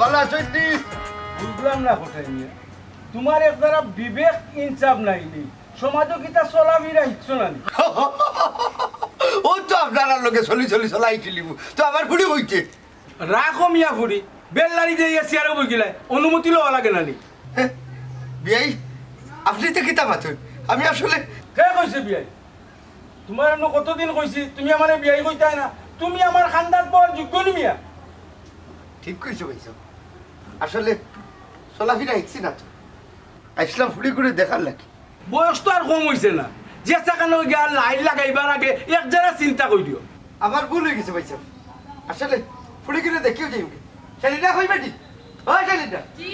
ভালো আছেন নি? বুঝলাম না কোথায় নিয়ে তোমার একদারা বিবেক ইনসাফ নাই নি সমাজও কিতা চলাফিরা ইচ্ছো না ও তো আপনার লোকে চলি চলাই খেলিব তো আমার ফুড়ি বইছে রাখো মিয়া ফুড়ি বেল্লারি দিয়ে চেয়ারে বই গেলাই অনুমতি লওয়া লাগে না নি বিয়াই আপনি তো কিতা মাথুন আমি আসলে কে কইছে বিয়াই তোমার অন্য কতদিন কইছি তুমি আমার বিয়াই কইতাই না তুমি আমার খানদান পাওয়ার যোগ্য নি মিয়া ঠিক কইছো কইছো আসলে চলাফিরা ইচ্ছি না তো আসলাম ফুড়ি করে দেখার লাগে বয়স তো আর কম হইছে না যে চাকানো গিয়া লাইট লাগাইবার আগে এক জায়গা চিন্তা কই দিও আমার ভুল হয়ে গেছে ভাইসা আসলে ফুড়ি করে দেখিও যাই শালিটা কই বেটি ওই শালিটা জি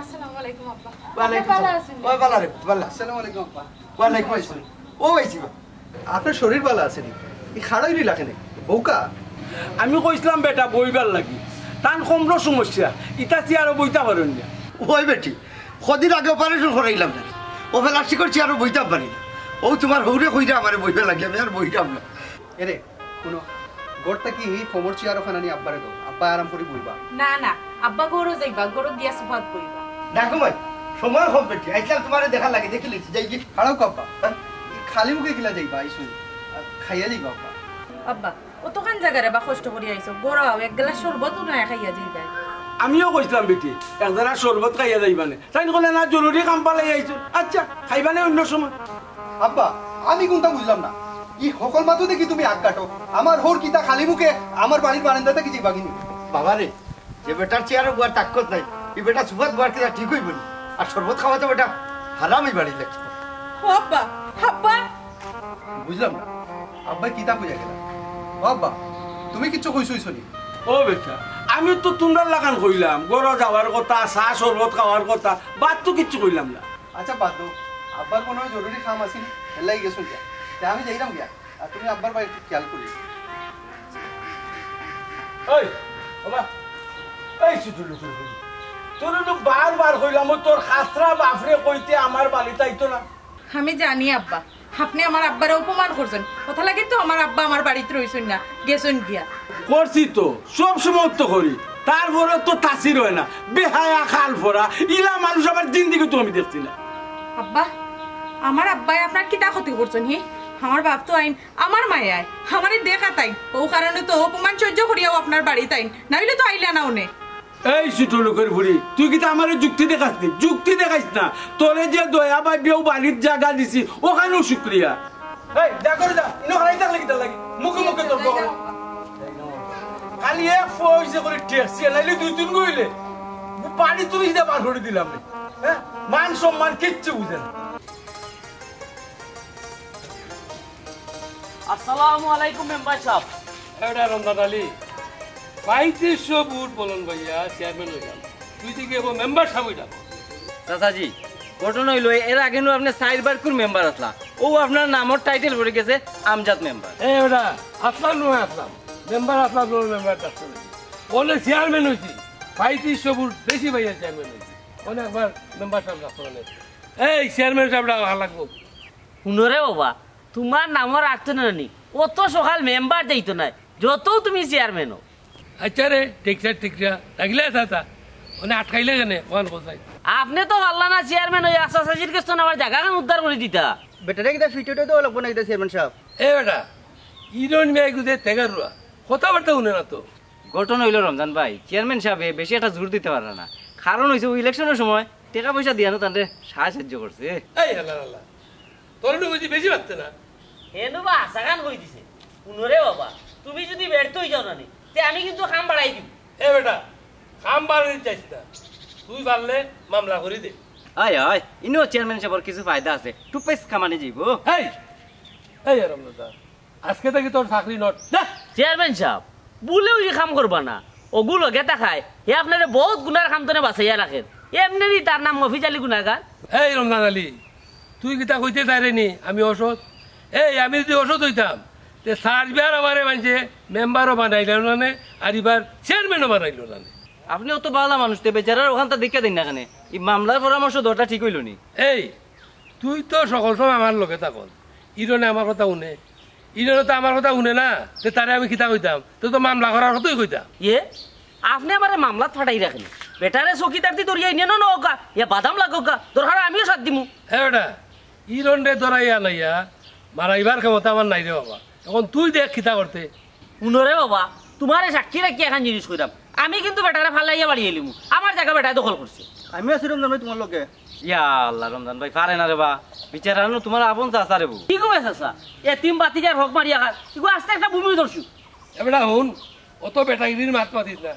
আসসালামু আলাইকুম আব্বা ওয়ালাইকুম আসসালাম ওই ভালো রে ভালো আসসালামু আলাইকুম আব্বা ওয়ালাইকুম আসসালাম ও ভাইসি আপনার শরীর ভালো আছে নি এই খাড়াইলি লাগে না বউকা আমি কইছিলাম বেটা বইবার লাগি তান কমরো সমস্যা ইটা চেয়ারও বইতা পারেন না ওই বেটি কদিন আগে অপারেশন করাইলাম না ও প্লাস্টিক করছি আরো বইতাম পারি না ও তোমার হৌরে কইরা আমার বইতে লাগে আমি আর বইতাম না এরে শুনো গোড়টা কি ফমর চেয়ার ওখানে নি আব্বারে দাও আব্বা আরাম করে বইবা না না আব্বা গরো যাইবা গরো দিয়া সুফাত কইবা দেখো ভাই সময় কম বেটি আইসলাম তোমার দেখা লাগে দেখি লিখছি যাই কি খাড়াও আব্বা খালি মুখে গিলা যাইবা আইসু খাইয়া যাইবা আব্বা আব্বা অতখান জায়গারে বা কষ্ট করি আইছো গরাও এক গ্লাস শরবতও না খাইয়া যাইবা আমিও কইছিলাম বেটি একদারা শরবত খাইয়া যাইবানে তাই কলে না জরুরি কাম পালাই আইছো আচ্ছা খাইবানে অন্য সময় আব্বা আমি কোনটা বুঝলাম না ই সকল মাতো দেখি তুমি আগ কাটো আমার হোর কিতা খালি মুখে আমার বাড়ির বারান্দাতে কি যাইবা কিনি বাবা রে যে বেটার চেয়ারও বুয়ার তাকত নাই এই বেটা সুবাদ বুয়ার কিনা ঠিক হইব না আর শরবত খাওয়া তো বেটা হারামই বাড়ি লাগছে ও আব্বা আব্বা বুঝলাম না আব্বা কিতা কইয়া গেলা ও আব্বা তুমি কিচ্ছু কইছইছ নি ও বেটা আমি তো তোমরা লাগান কইলাম গরো যাওয়ার কথা চা শরবত খাওয়ার কথা বাদ তো কিচ্ছু কইলাম না আচ্ছা বাদ দাও আব্বার কোনো জরুরি কাম আছিল হেলাই গেছো যা তা আমি যাইরাম গিয়া আর তুমি আব্বার বাড়ি একটু খেয়াল করিস ওই বাবা এই ছুটু লুকুর কই তোর লোক বারবার কইলাম তোর খাসরা বাফরে কইতে আমার বালিতে আইতো না আমি জানি আব্বা আপনি আমার আব্বারে অপমান করছেন কথা লাগে তো আমার আব্বা আমার বাড়িতে রইছেন না গেছেন গিয়া করছি তো সব সময় তো করি তারপরে তো তাসির হয় না বেহায়া খাল ফোরা ইলা মানুষ আমার জিন্দিগি তো আমি দেখছি না আব্বা আমার আব্বাই আপনার কিতা ক্ষতি করছেন হি আমার বাপ তো আইন আমার মায়ে আয় আমারে দেখা তাই ও কারণে তো অপমান সহ্য করিয়াও আপনার বাড়িতে আইন নাইলে তো আইলা না ওনে এই ছোটো লোকের ভুড়ি তুই কি আমার যুক্তি দেখাস নি যুক্তি দেখাইস না তোরে যে দয়া বা বিয়েও বাড়ির জায়গা দিছি ওখানেও শুক্রিয়া এই যা করে যা ইনো হারাই থাকলে কিতা লাগি মুখে মুখে তোর খালি এক পয়সা করে ট্যাক্সি নাইলে দুই তিন গইলে পানি তুলিস দে বার করে দিলাম হ্যাঁ মান সম্মান কিচ্ছু বুঝে না আসসালামু আলাইকুম মেম্বার সাহেব এটা রমজান আলী 3500 বুট বলুন ভাইয়া চেয়ারম্যান হয়ে গেল তুই দিকে মেম্বার সাহেব এটা চাচাজি ঘটনা হইল এর আগে আপনি 4 বার মেম্বার আসলা ও আপনার নামর টাইটেল পড়ে গেছে আমজাদ মেম্বার এই ওটা আসলাম নয় আসলাম মেম্বার আসলাম নয় মেম্বার ডাক্তার বলে চেয়ারম্যান হয়েছি 3500 বুট বেশি ভাইয়া চেয়ারম্যান হয়েছি অনেকবার মেম্বার সাহেব ডাক্তার এই চেয়ারম্যান সাহেব ভালো লাগবো শুনরে বাবা তোমার নামর আসতো না নি অত সকাল মেম্বার যাইতো না যত তুমি চেয়ারম্যান হো আচ্ছা রে ঠিকছা লাগলে তা মানে আটকাইলে কেন ওখান কোথায় আপনি তো পারলা না চেয়ারম্যান হয়ে আশা সাজির কেষ্ট আমার জায়গাখান উদ্ধার করে দিতা বেটারে কিতা ফিটেটো তো লাগবো না কিতা চেয়ারম্যান সাহেব এ বেটা ইরন মেয়ে গুদে তেগারুয়া কথাবার্তা শুনে না তো ঘটনা হইল রমজান ভাই চেয়ারম্যান সাহেব বেশি একটা জোর দিতে পারে না কারণ হয়েছে ইলেকশনের সময় টাকা পয়সা দিয়ে তাদের সাহায্য করছে এই আল্লাহ আল্লাহ তোর বুঝি বেশি পারতে না হেনু বা আশা গান কই দিছে শুনরে বাবা তুমি যদি ব্যর্থ হয়ে যাও না তে আমি কিন্তু কাম বাড়াই দিব এ বেটা কাম বাড়াই চাইছ না তুই পারলে মামলা করে দে আয় আয় ইনো চেয়ারম্যান সাহেবের কিছু ফায়দা আছে টুপেস কামানে যাইব এই এই রমজান আজকে থেকে তোর চাকরি নট চেয়ারম্যান সাহেব বলেও যে কাম করবা না ওগুলো গেতা খায় হে আপনারে বহুত গুনার কাম তনে বাঁচাইয়া রাখেন এমনি তার নাম মফিজ আলী গুনাগার এই রমজান আলী তুই কিতা কইতে চাইনি আমি অসৎ এই আমি যদি অসৎ হইতাম তে সার্ভেয়ার আমারে মানছে মেম্বারও বানাইল না আর এবার চেয়ারম্যানও বানাইল না আপনি অত ভালো মানুষ তে বেচারার ওখানটা দেখে দিন না কেন এই মামলার পরামর্শ দরটা ঠিক হইল নি এই তুই তো সকল সময় আমার লোকে থাকল ইরনে আমার কথা শুনে ইরনে তো আমার কথা শুনে না যে তারে আমি কিতা কইতাম তো তো মামলা করার কথাই কইতাম ইয়ে আপনি আমার মামলাত ফাটাই রাখেন বেটারে চকিদার দি দরিয়া নিয়ে না হোক ইয়া বাদাম লাগোক দরকার আমিও সাথ দিমু হ্যাঁ বেটা ইরন্ডে ধরাইয়া লইয়া মারাইবার ক্ষমতা আমার নাই রে বাবা এখন তুই দেখ খিতা করতে উনরে বাবা তোমারে সাক্ষী রাখি এখন জিনিস কইরাম আমি কিন্তু বেটারে ফালাইয়া বাড়ি এলিমু আমার জায়গা বেটায় দখল করছে আমি আছি রমজান ভাই তোমার লগে ইয়া আল্লাহ রমজান ভাই পারে না রে বা বিচারানো তোমার আপন চাচা রে বউ কি কবে চাচা এ তিন বাতিজার হক মারিয়া খায় ইগো আস্তে একটা ভূমি ধরছু এবেটা হুন অত বেটাগিরির মাত মাতিস না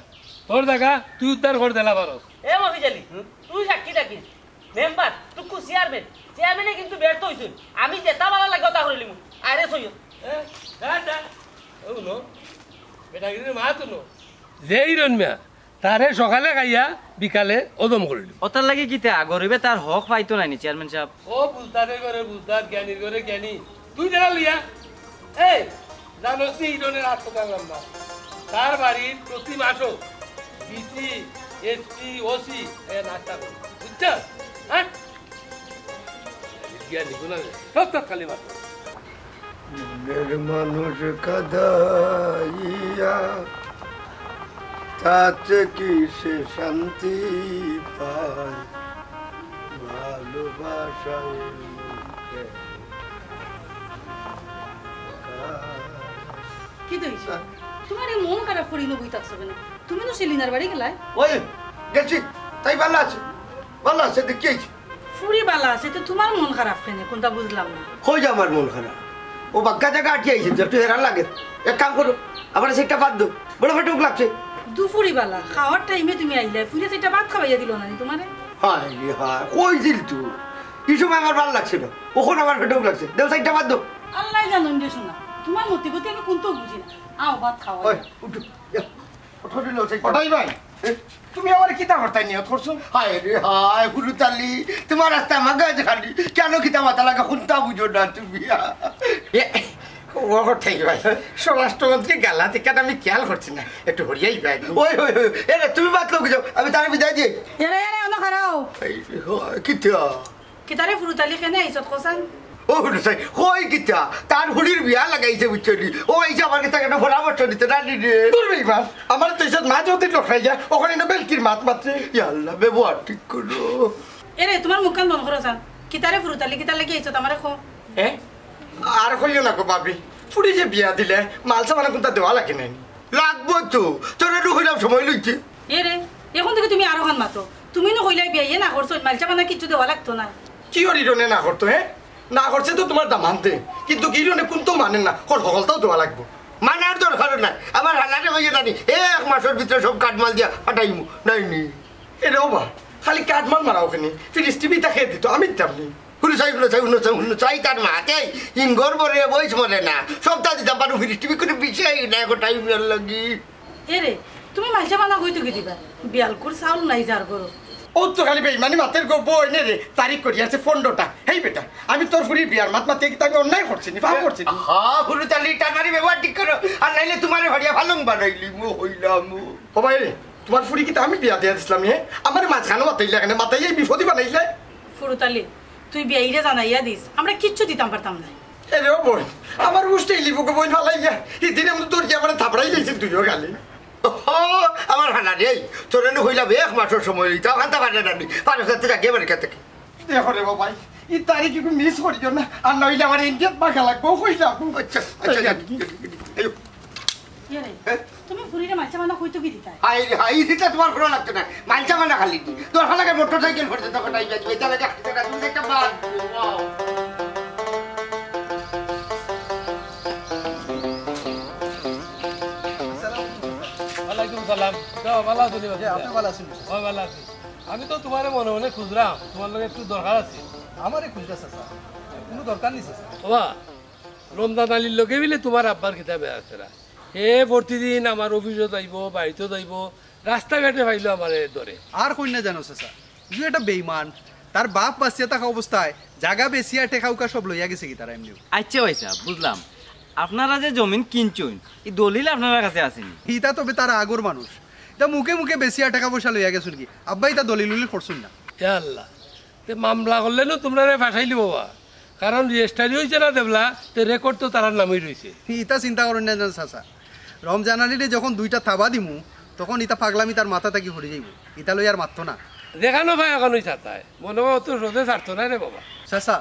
তোর জায়গা তুই উদ্ধার করে দিলা পারস এ মফিজালি তুই সাক্ষী রাখিস মেম্বার টুকু চেয়ারম্যানে কিন্তু ব্যর্থ হইছে আমি যেটা ভালো লাগে তা করিলিমু আরে সইও বেটাগিরির মাত যে ইরন মিয়া তারে সকালে খাইয়া বিকালে ওদম করিল ওটার লাগে কিতা গরিবে তার হক পাইতো নাইনি চেয়ারম্যান সাহেব ও বুঝদারের ঘরে বুঝদার জ্ঞানীর ঘরে জ্ঞানী তুই জানা লিয়া এই জানোস নি ইরনের আত্মকার লম্বা তার বাড়ির প্রতি মাসও বিসি এসপি ওসি নাস্তা করে বুঝছ হ্যাঁ জ্ঞানী গুলো সব খালি মাত্র মানুষ কাদাইয়া তাতে কি সে শান্তি পায় ভালোবাসায় কি দইছে তোমার এই মন খারাপ করি নবই থাকছো কেন তুমি তো সেলিনার বাড়ি গেলাই ওই গেছি তাই ভালো আছে দেখিয়েছি ফুরি বালা আছে তো তোমার মন খারাপ কেন কোনটা বুঝলাম না হয়ে যা আমার মন খারাপ ও বাক্কা জায়গা আটকে আইছে একটু হেরান লাগে এক কাম করো আবার সেটা বাদ দো বড় ফেটুক লাগছে দুপুরি বালা খাওয়ার টাইমে তুমি আইলে ফুলে সেটা ভাত খাওয়াইয়া দিল না তোমারে হায় রে হায় কই দিল তুই এই সময় আমার ভালো লাগছে না ওখন আমার ফেটুক লাগছে দেও সাইডটা বাদ দো আল্লাহ জানুন যে শোনা তোমার মতে গতি আমি কোনটা বুঝি না আও ভাত খাওয়া ওই উঠু ওঠো দিল সাইড ওটাই ভাই তুমি আমার কিতা করতে নিয়ত করছো হায় রে হায় হুলুতালি তোমার রাস্তা মাগাজ খালি কেন কিতা মাথা লাগা কোনটা বুঝো না তুমি স্বরাষ্ট্রমন্ত্রী গালা থেকে আমি খেয়াল করছি না একটু হরিয়াই ভাই ওই ওই ওই এরে তুমি বাদ লোক যাও আমি তার বিদায় দিই এরে এরে অন খারাও কিতা কিতারে ফুরুতালি কেনে আইছত কোসান ও হুলুসাই কই কিতা তার হুলির বিয়া লাগাইছে বুঝছনি ও আইছে আমার কাছে একটা পরামর্শ দিতে রানি রে করবে মাছ আমার তো ইসাদ মাছ হতে লখাই যায় ওখানে না বেলকির মাছ মাত্রে আল্লাহ ব্যবহার ঠিক করো এরে তোমার মুখখান বন্ধ করো সান কিতারে ফুরুতালি কিতা লাগি আইছত আমারে খো হ্যাঁ আর কইও না গো ভাবি ফুড়ি যে বিয়া দিলে মালসা মানে কোনটা দেওয়া লাগে নাই লাগবো তো তোর একটু হইলাম সময় লইছে এরে এখন থেকে তুমি আরো খান মাতো তুমি না কইলাই বিয়ে না করছো মালচা বানা কিছু দেওয়া লাগতো না কি হরিরনে না করতো হ্যাঁ না করছে তো তোমার দাম আনতে কিন্তু কিরনে কোন তো মানেন না কল সকলটাও দেওয়া লাগবো মানার দরকার নাই আমার হালারে হয়ে জানি এক মাসের ভিতরে সব কাঠমাল দিয়া হাঁটাইমু নাই নি এটাও বা খালি কাঠমাল মারা ওখানে ফিরিস টিভিটা খেয়ে দিত আমি দিতাম নি চাই তার মাতে ইঙ্গর বরে বইস মরে না সপ্তাহ দিতাম পারো ফিরিস টিভি করে বিষয় না এখন টাইম লাগি এরে তুমি মালচা বানা কইতো কি দিবা বিয়ালকুর চাউল নাই যার করো ও তো খালি বেইমানি মাতের গো বই নে রে তারিখ করি আছে 15টা হেই বেটা আমি তোর ফুরি বিয়ার মাত মাতে কি তাকে অন্যায় করছি নি পাপ করছি নি হ্যাঁ ফুলু তালি টাকারি ব্যবহার ঠিক করো আর নাইলে তোমার ভাড়িয়া ভালো বানাইলি মু হইলাম ও ভাই রে তোমার ফুরি কি আমি বিয়া দিয়ে দিছিলাম হে আমার মাঝখানে মাতাইলে এখানে মাতাই এই বিপদই বানাইলে ফুরুতালি তুই বিয়াইরে জানাইয়া দিস আমরা কিচ্ছু দিতাম পারতাম না এরে ও বোন আমার উষ্টেই লিবুকে বই ফালাইয়া এদিন আমি তোর কি আমার থাপড়াই দিয়েছি তুইও গালি আমার হালারে তোর হইলাম এক মাসের সময় লইতে ওখানটা পারে না পারো সাথে রাখি আমার কাছে দেখো রে ভাই এই তারিখ একটু মিস করিও না আর নইলে আমার ইন্ডিয়াত মাখা লাগবো কইলাম আচ্ছা আচ্ছা এরে তুমি ফুরিরে মালচা বানা কইতো কি দিতা হাই হাই দিতে তোমার ভালো লাগতো না মালচা মানা খালি তোর ভালো লাগে মোটর সাইকেল করতে তখন টাইম লাগবে তাহলে তুমি একটা বাদ ওয়ালাইকুম সালাম ভালো আছো আপনি ভালো আছেন ভালো আছি আমি তো তোমার মনে মনে খুঁজলাম তোমার লগে একটু দরকার আছে আমারে খুঁজতেছে স্যার কোনো দরকার নেই স্যার বাবা রমজান আলীর লগে মিলে তোমার আব্বার কিতাবে আছে না হে প্রতিদিন আমার অফিসও যাইব বাড়িতেও যাইব রাস্তাঘাটে পাইলো আমার ধরে আর কই না জানো স্যার ইউ এটা বেইমান তার বাপ বাঁচিয়া থাকা অবস্থায় জায়গা বেশিয়া টেকাউকা সব লইয়া গেছে কি তারা এমনি আচ্ছা ভাইসা বুঝলাম আপনারা যে জমিন কিনছেন এই দলিল আপনার কাছে আসেনি ইটা তবে তারা আগর মানুষ তা মুখে মুখে বেশিয়া টাকা পয়সা লইয়া গেছুন কি আব্বাই তা দলিল উলিল করছুন না হে আল্লাহ তে মামলা করলে না তোমরা ফাঁসাইলি বাবা কারণ রেজিস্টারি হয়েছে না দেবলা তে রেকর্ড তো তার নামই রয়েছে ইটা চিন্তা করেন না জানো চাচা রমজান আলীরে যখন দুইটা থাবা দিমু তখন ইতা পাগলামি তার মাথা থাকি ভরে যাইব, ইতা লই আর মারতো না। দেখানো ভাই এখনই ছাতায় মনে হয় অত রোদে ছাড়তো না রে বাবা। চাচা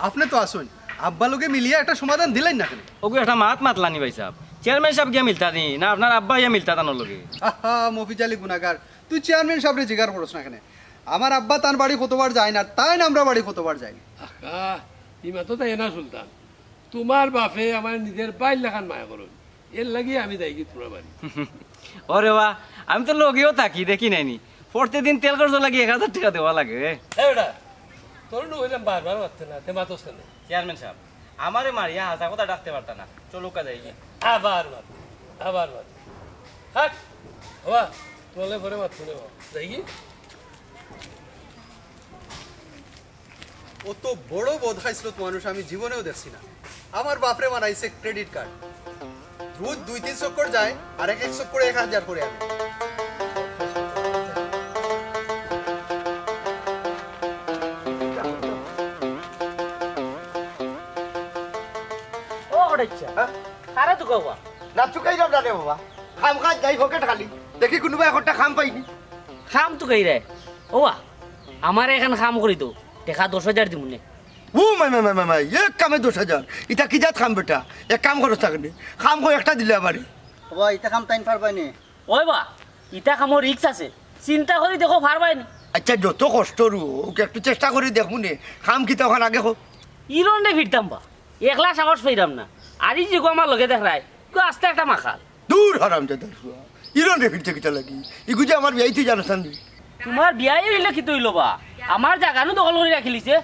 আপনি তো আসুন, আব্বা লোকে মিলিয়ে একটা সমাধান দিলেন না কেন? ওগু একটা মাত মাতলানি ভাই সাহেব, চেয়ারম্যান সাহেব গিয়া মিলতা নি না আপনার আব্বা ইয়া মিলতা তানোর লগে? আহা মফিজ আলী গুনাগার, তুই চেয়ারম্যান সাহেবরে জিজ্ঞার করছ না কেন? আমার আব্বা তার বাড়ি কতবার যায় না, তাই না আমরা বাড়ি কতবার যাই। আহা ইমা তো তাই না সুলতান, তোমার বাপে আমার নিজের বাইর লেখান মায়া করুন, এর লাগিয়ে আমি যাই কি তোমার বাড়ি। ওরে বা আমি তো লগেও থাকি দেখি নাইনি, প্রতিদিন তেল খরচ লাগে 1000 টাকা দেওয়া লাগে। এইটা তোর হইলাম বারবার মারতে না, তে মাতস কেন? চেয়ারম্যান সাহেব আমারে মারিয়া হাসা কথা ডাকতে পারতা না, চলো কা যাই। আবার মাত আবার মাত, হাট বাবা তোলে পরে মাত শুনে যাই কি। অত বড় বোধ খাইছিল মানুষ আমি জীবনেও দেখছি না। আমার বাপরে বানাইছে ক্রেডিট কার্ড, রোজ 2-3 চক্কর যায় আর এক চক্কর 1000 করে আনে। ও হড়াইছা আরে তো কওয়া না চুকাইলাম না রে বাবা, খাম কাজ যাই পকেট খালি, দেখি কোনোবা একটা খাম পাইনি। খাম তো কই রে ওয়া আমার এখান খাম করি তো টাকা 10,000 দিমুনে। ও মাই এক কামে 10,000, এটা কি জাত খাম বেটা? এক কাম করো থাকলে খাম করে একটা দিলে আমারে। বাবা ইটা কাম টাইম পারবাই নি। ওই বা ইটা খামো রিক্স আছে, চিন্তা করি দেখো পারবাই না। আচ্ছা যত কষ্ট রু ওকে একটু চেষ্টা করে দেখুন খাম কি তখন আগে হোক। ইরন্ডে ফিরতাম বা একলা সাহস পাইরাম না, আর এই যে আমার লগে দেখ রায় আস্তে একটা মাখাল। দূর হারাম যাদের ইরন রে ফিরতে কিটা লাগি ইগু যে আমার বিয়াই তুই জানো সান্দি। তোমার বিয়াই হইলে কি তৈল বা আমার জায়গানো দখল করে রাখিলিছে।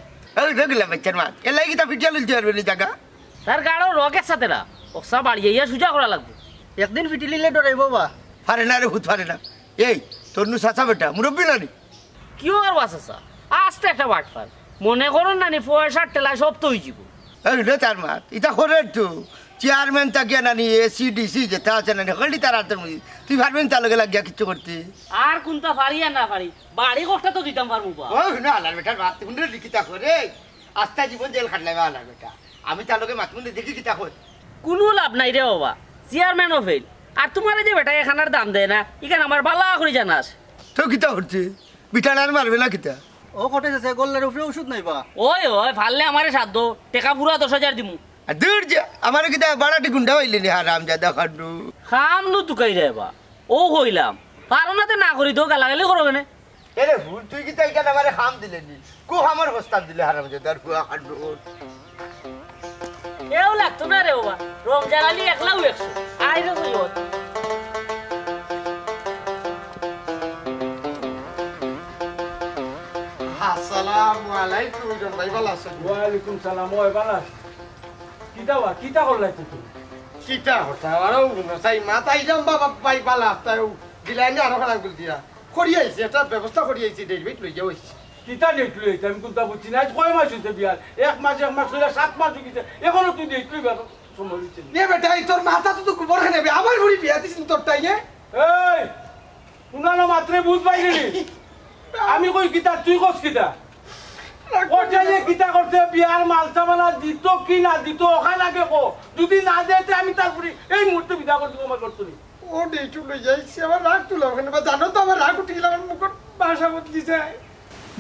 এই দেখলা বাচ্চার মা এলাই কি তা ফিটিয়া লইতে পারবে না জায়গা? তার গাড়ো রকের সাথে না ওসা বাড়িয়ে সুজা করা লাগবে। একদিন ফিটিলিলে ডরাইব বাবা। পারে না রে হুত পারে না। এই তোর নু চাচা বেটা মুরব্বী না নি? কিও আর বাসা আস্তে একটা বাট পার মনে করুন না নি পয়সার টেলা সব তো হয়ে যাব। এই রে তার মা ইটা করে তো চেয়ারম্যান তাকে নানি এসি ডিসি যেটা আছে নানি হলি তার হাতের মধ্যে তুই পারবেন তার লগে লাগিয়া কিচ্ছু করতে? আর কোনটা পারি আর না পারি বাড়ি কষ্ট তো দিতাম পারবো বা। ও না আলার বেটার মাত মুন্ডে লিখিতা করে আস্তা জীবন জেল খাটলাই আলার বেটা, আমি তার লগে মাত মুন্ডে দেখি কিতা কই। কোনো লাভ নাই রে বাবা, চেয়ারম্যানও ফেল আর তোমার যে বেটা এখানার দাম দেয় না এখানে আমার বালা করে জানাস। তো কিতা করছে বিটানার মারবে না কিতা? ও কটে আছে গোল্লার উপরে ওষুধ নাই বা। ওই ওই ফাললে আমারে সাধ্য টাকা পুরা 10,000 দিমু। আর দূর যা আমার কিতা বাড়াটি গুন্ডা হইলে নি হারাম জাদা খাড্ডু। খাম নু তুকাই রে বা ও কইলাম পারো না তে না করি তো গালাগালি করো কেন? এরে ভুল তুই কিতা এখানে আমারে খাম দিলে নি কো আমার প্রস্তাব দিলে হারাম জাদা আর কুয়া খাড্ডু। এও লাগতো না রে বাবা, রমজান আলী একলাও 100 আইরো কইও। আসসালামু আলাইকুম জন ভাই ভালো আছেন? ওয়ালাইকুম সালাম। ওই বালাস কিতা বা কিতা করলাই তুই? কিতা হতা আরো সাই মাথায় যাম বাবা ভাই বালা তাই দিলাইনি আরো খারাপ বল দিয়া করি আইছি একটা ব্যবস্থা করি আইছি ডেট লই যাও আইছি। কিতা ডেট লই আমি কোনটা বুঝছি না। আজ কয় মাস হইছে বিয়ার? 1 মাস 7 মাস হইছে এখনো তুই ডেট লই বাবা সময় হইছে এ বেটা এই তোর মাথা তো গোবর খানে আমার ঘুরি বিয়া দিছিস তোরটাই এ। এই শুনানো মাত্রে বুঝ পাইলি আমি কই কিতা তুই কস কিতা ওটা যে কিতা করতে বিয়ার মালসা বানা দিত কি না দিত ওখানে আগে কো, যদি না দেতে আমি তারপরে এই মুহূর্তে বিদা করে দিব আমার করতে। ও ডেট লই যাইছি আমার রাগ তুলো ওখানে বা জানো তো আমার রাগ উঠে গেল আমার মুখ ভাষা বদলি যায়।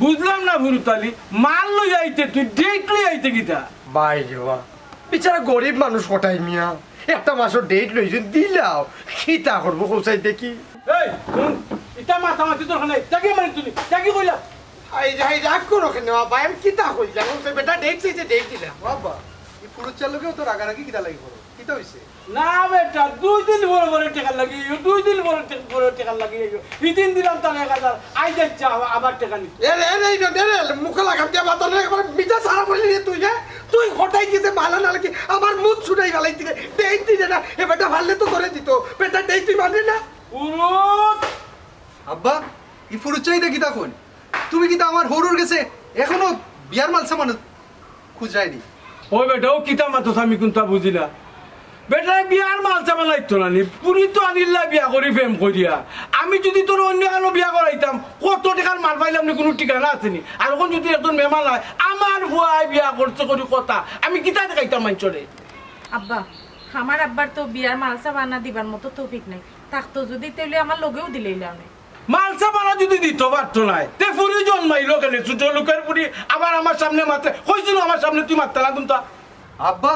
বুঝলাম না ভুরুতালি মাল লই আইতে তুই ডেট লই আইতে কিতা? ভাই রেবা বিচারা গরিব মানুষ কটাই মিয়া একটা মাসের ডেট লইছেন দিলাও খিতা করবো কোথায় দেখি। এই শুন ইটা মাথামাতি তোর খানে তাকে মারি তুই তাকে কইলা এই রাগ করো কেন বাবা আমি কিতা কইলাম সে বেটা ডেট চাইছে ডেট দিলাম। বাবা এই পুরুষ চালকেও তো রাগারাগি কিটা লাগি করো, কিটা হইছে? না বেটা 2 দিন বড় টাকা লাগি 2 দিন বড় টাকা লাগি এই 3 দিলাম তার 1000 আই যাচ্ছে আবার টাকা নি। এরে মুখে লাগাম দিয়া বাতা না একবার মিঠা সারা বলি তুই হ্যাঁ তুই হঠাই গেছে ভালো না লাগে আমার মুখ ছুটাই গেলাই দিলে ডেট দিলে না এ বেটা ভাললে তো করে দিত বেটা ডেট তুই মানে না। পুরুত আব্বা এই পুরুষ চাইতে কিটা কোন তুমি কিটা আমার হরুর গেছে এখনো বিয়ার মালসা মানে খুঁজ যায়নি। ওই বেটা ও কিতা মাতো আমি কোনটা বুঝিলা বেটা বিয়ার মাল চামা লাগতো না নি পুরি তো আনিল্লা বিয়া করি প্রেম করিয়া আমি যদি তোর অন্য কারো বিয়া করাইতাম কত টাকার মাল পাইলাম না কোনো ঠিকানা আসেনি। আর এখন যদি একজন মেহমান হয় আমার ভুয়াই বিয়া করছে করি কথা আমি কিতা দেখাইতাম মাঞ্চরে। আব্বা আমার আব্বার তো বিয়ার মালসা বানা দিবার মতো তৌফিক নাই, থাকতো যদি তাহলে আমার লগেও দিলেইলাম না মালসা পালা যদি দিত পারতো নাই তে ফুরি জন্মাইলো কেন ছোট লোকের ফুরি আবার আমার সামনে মারতে কইছিল আমার সামনে তুই মারতে না তুমি আব্বা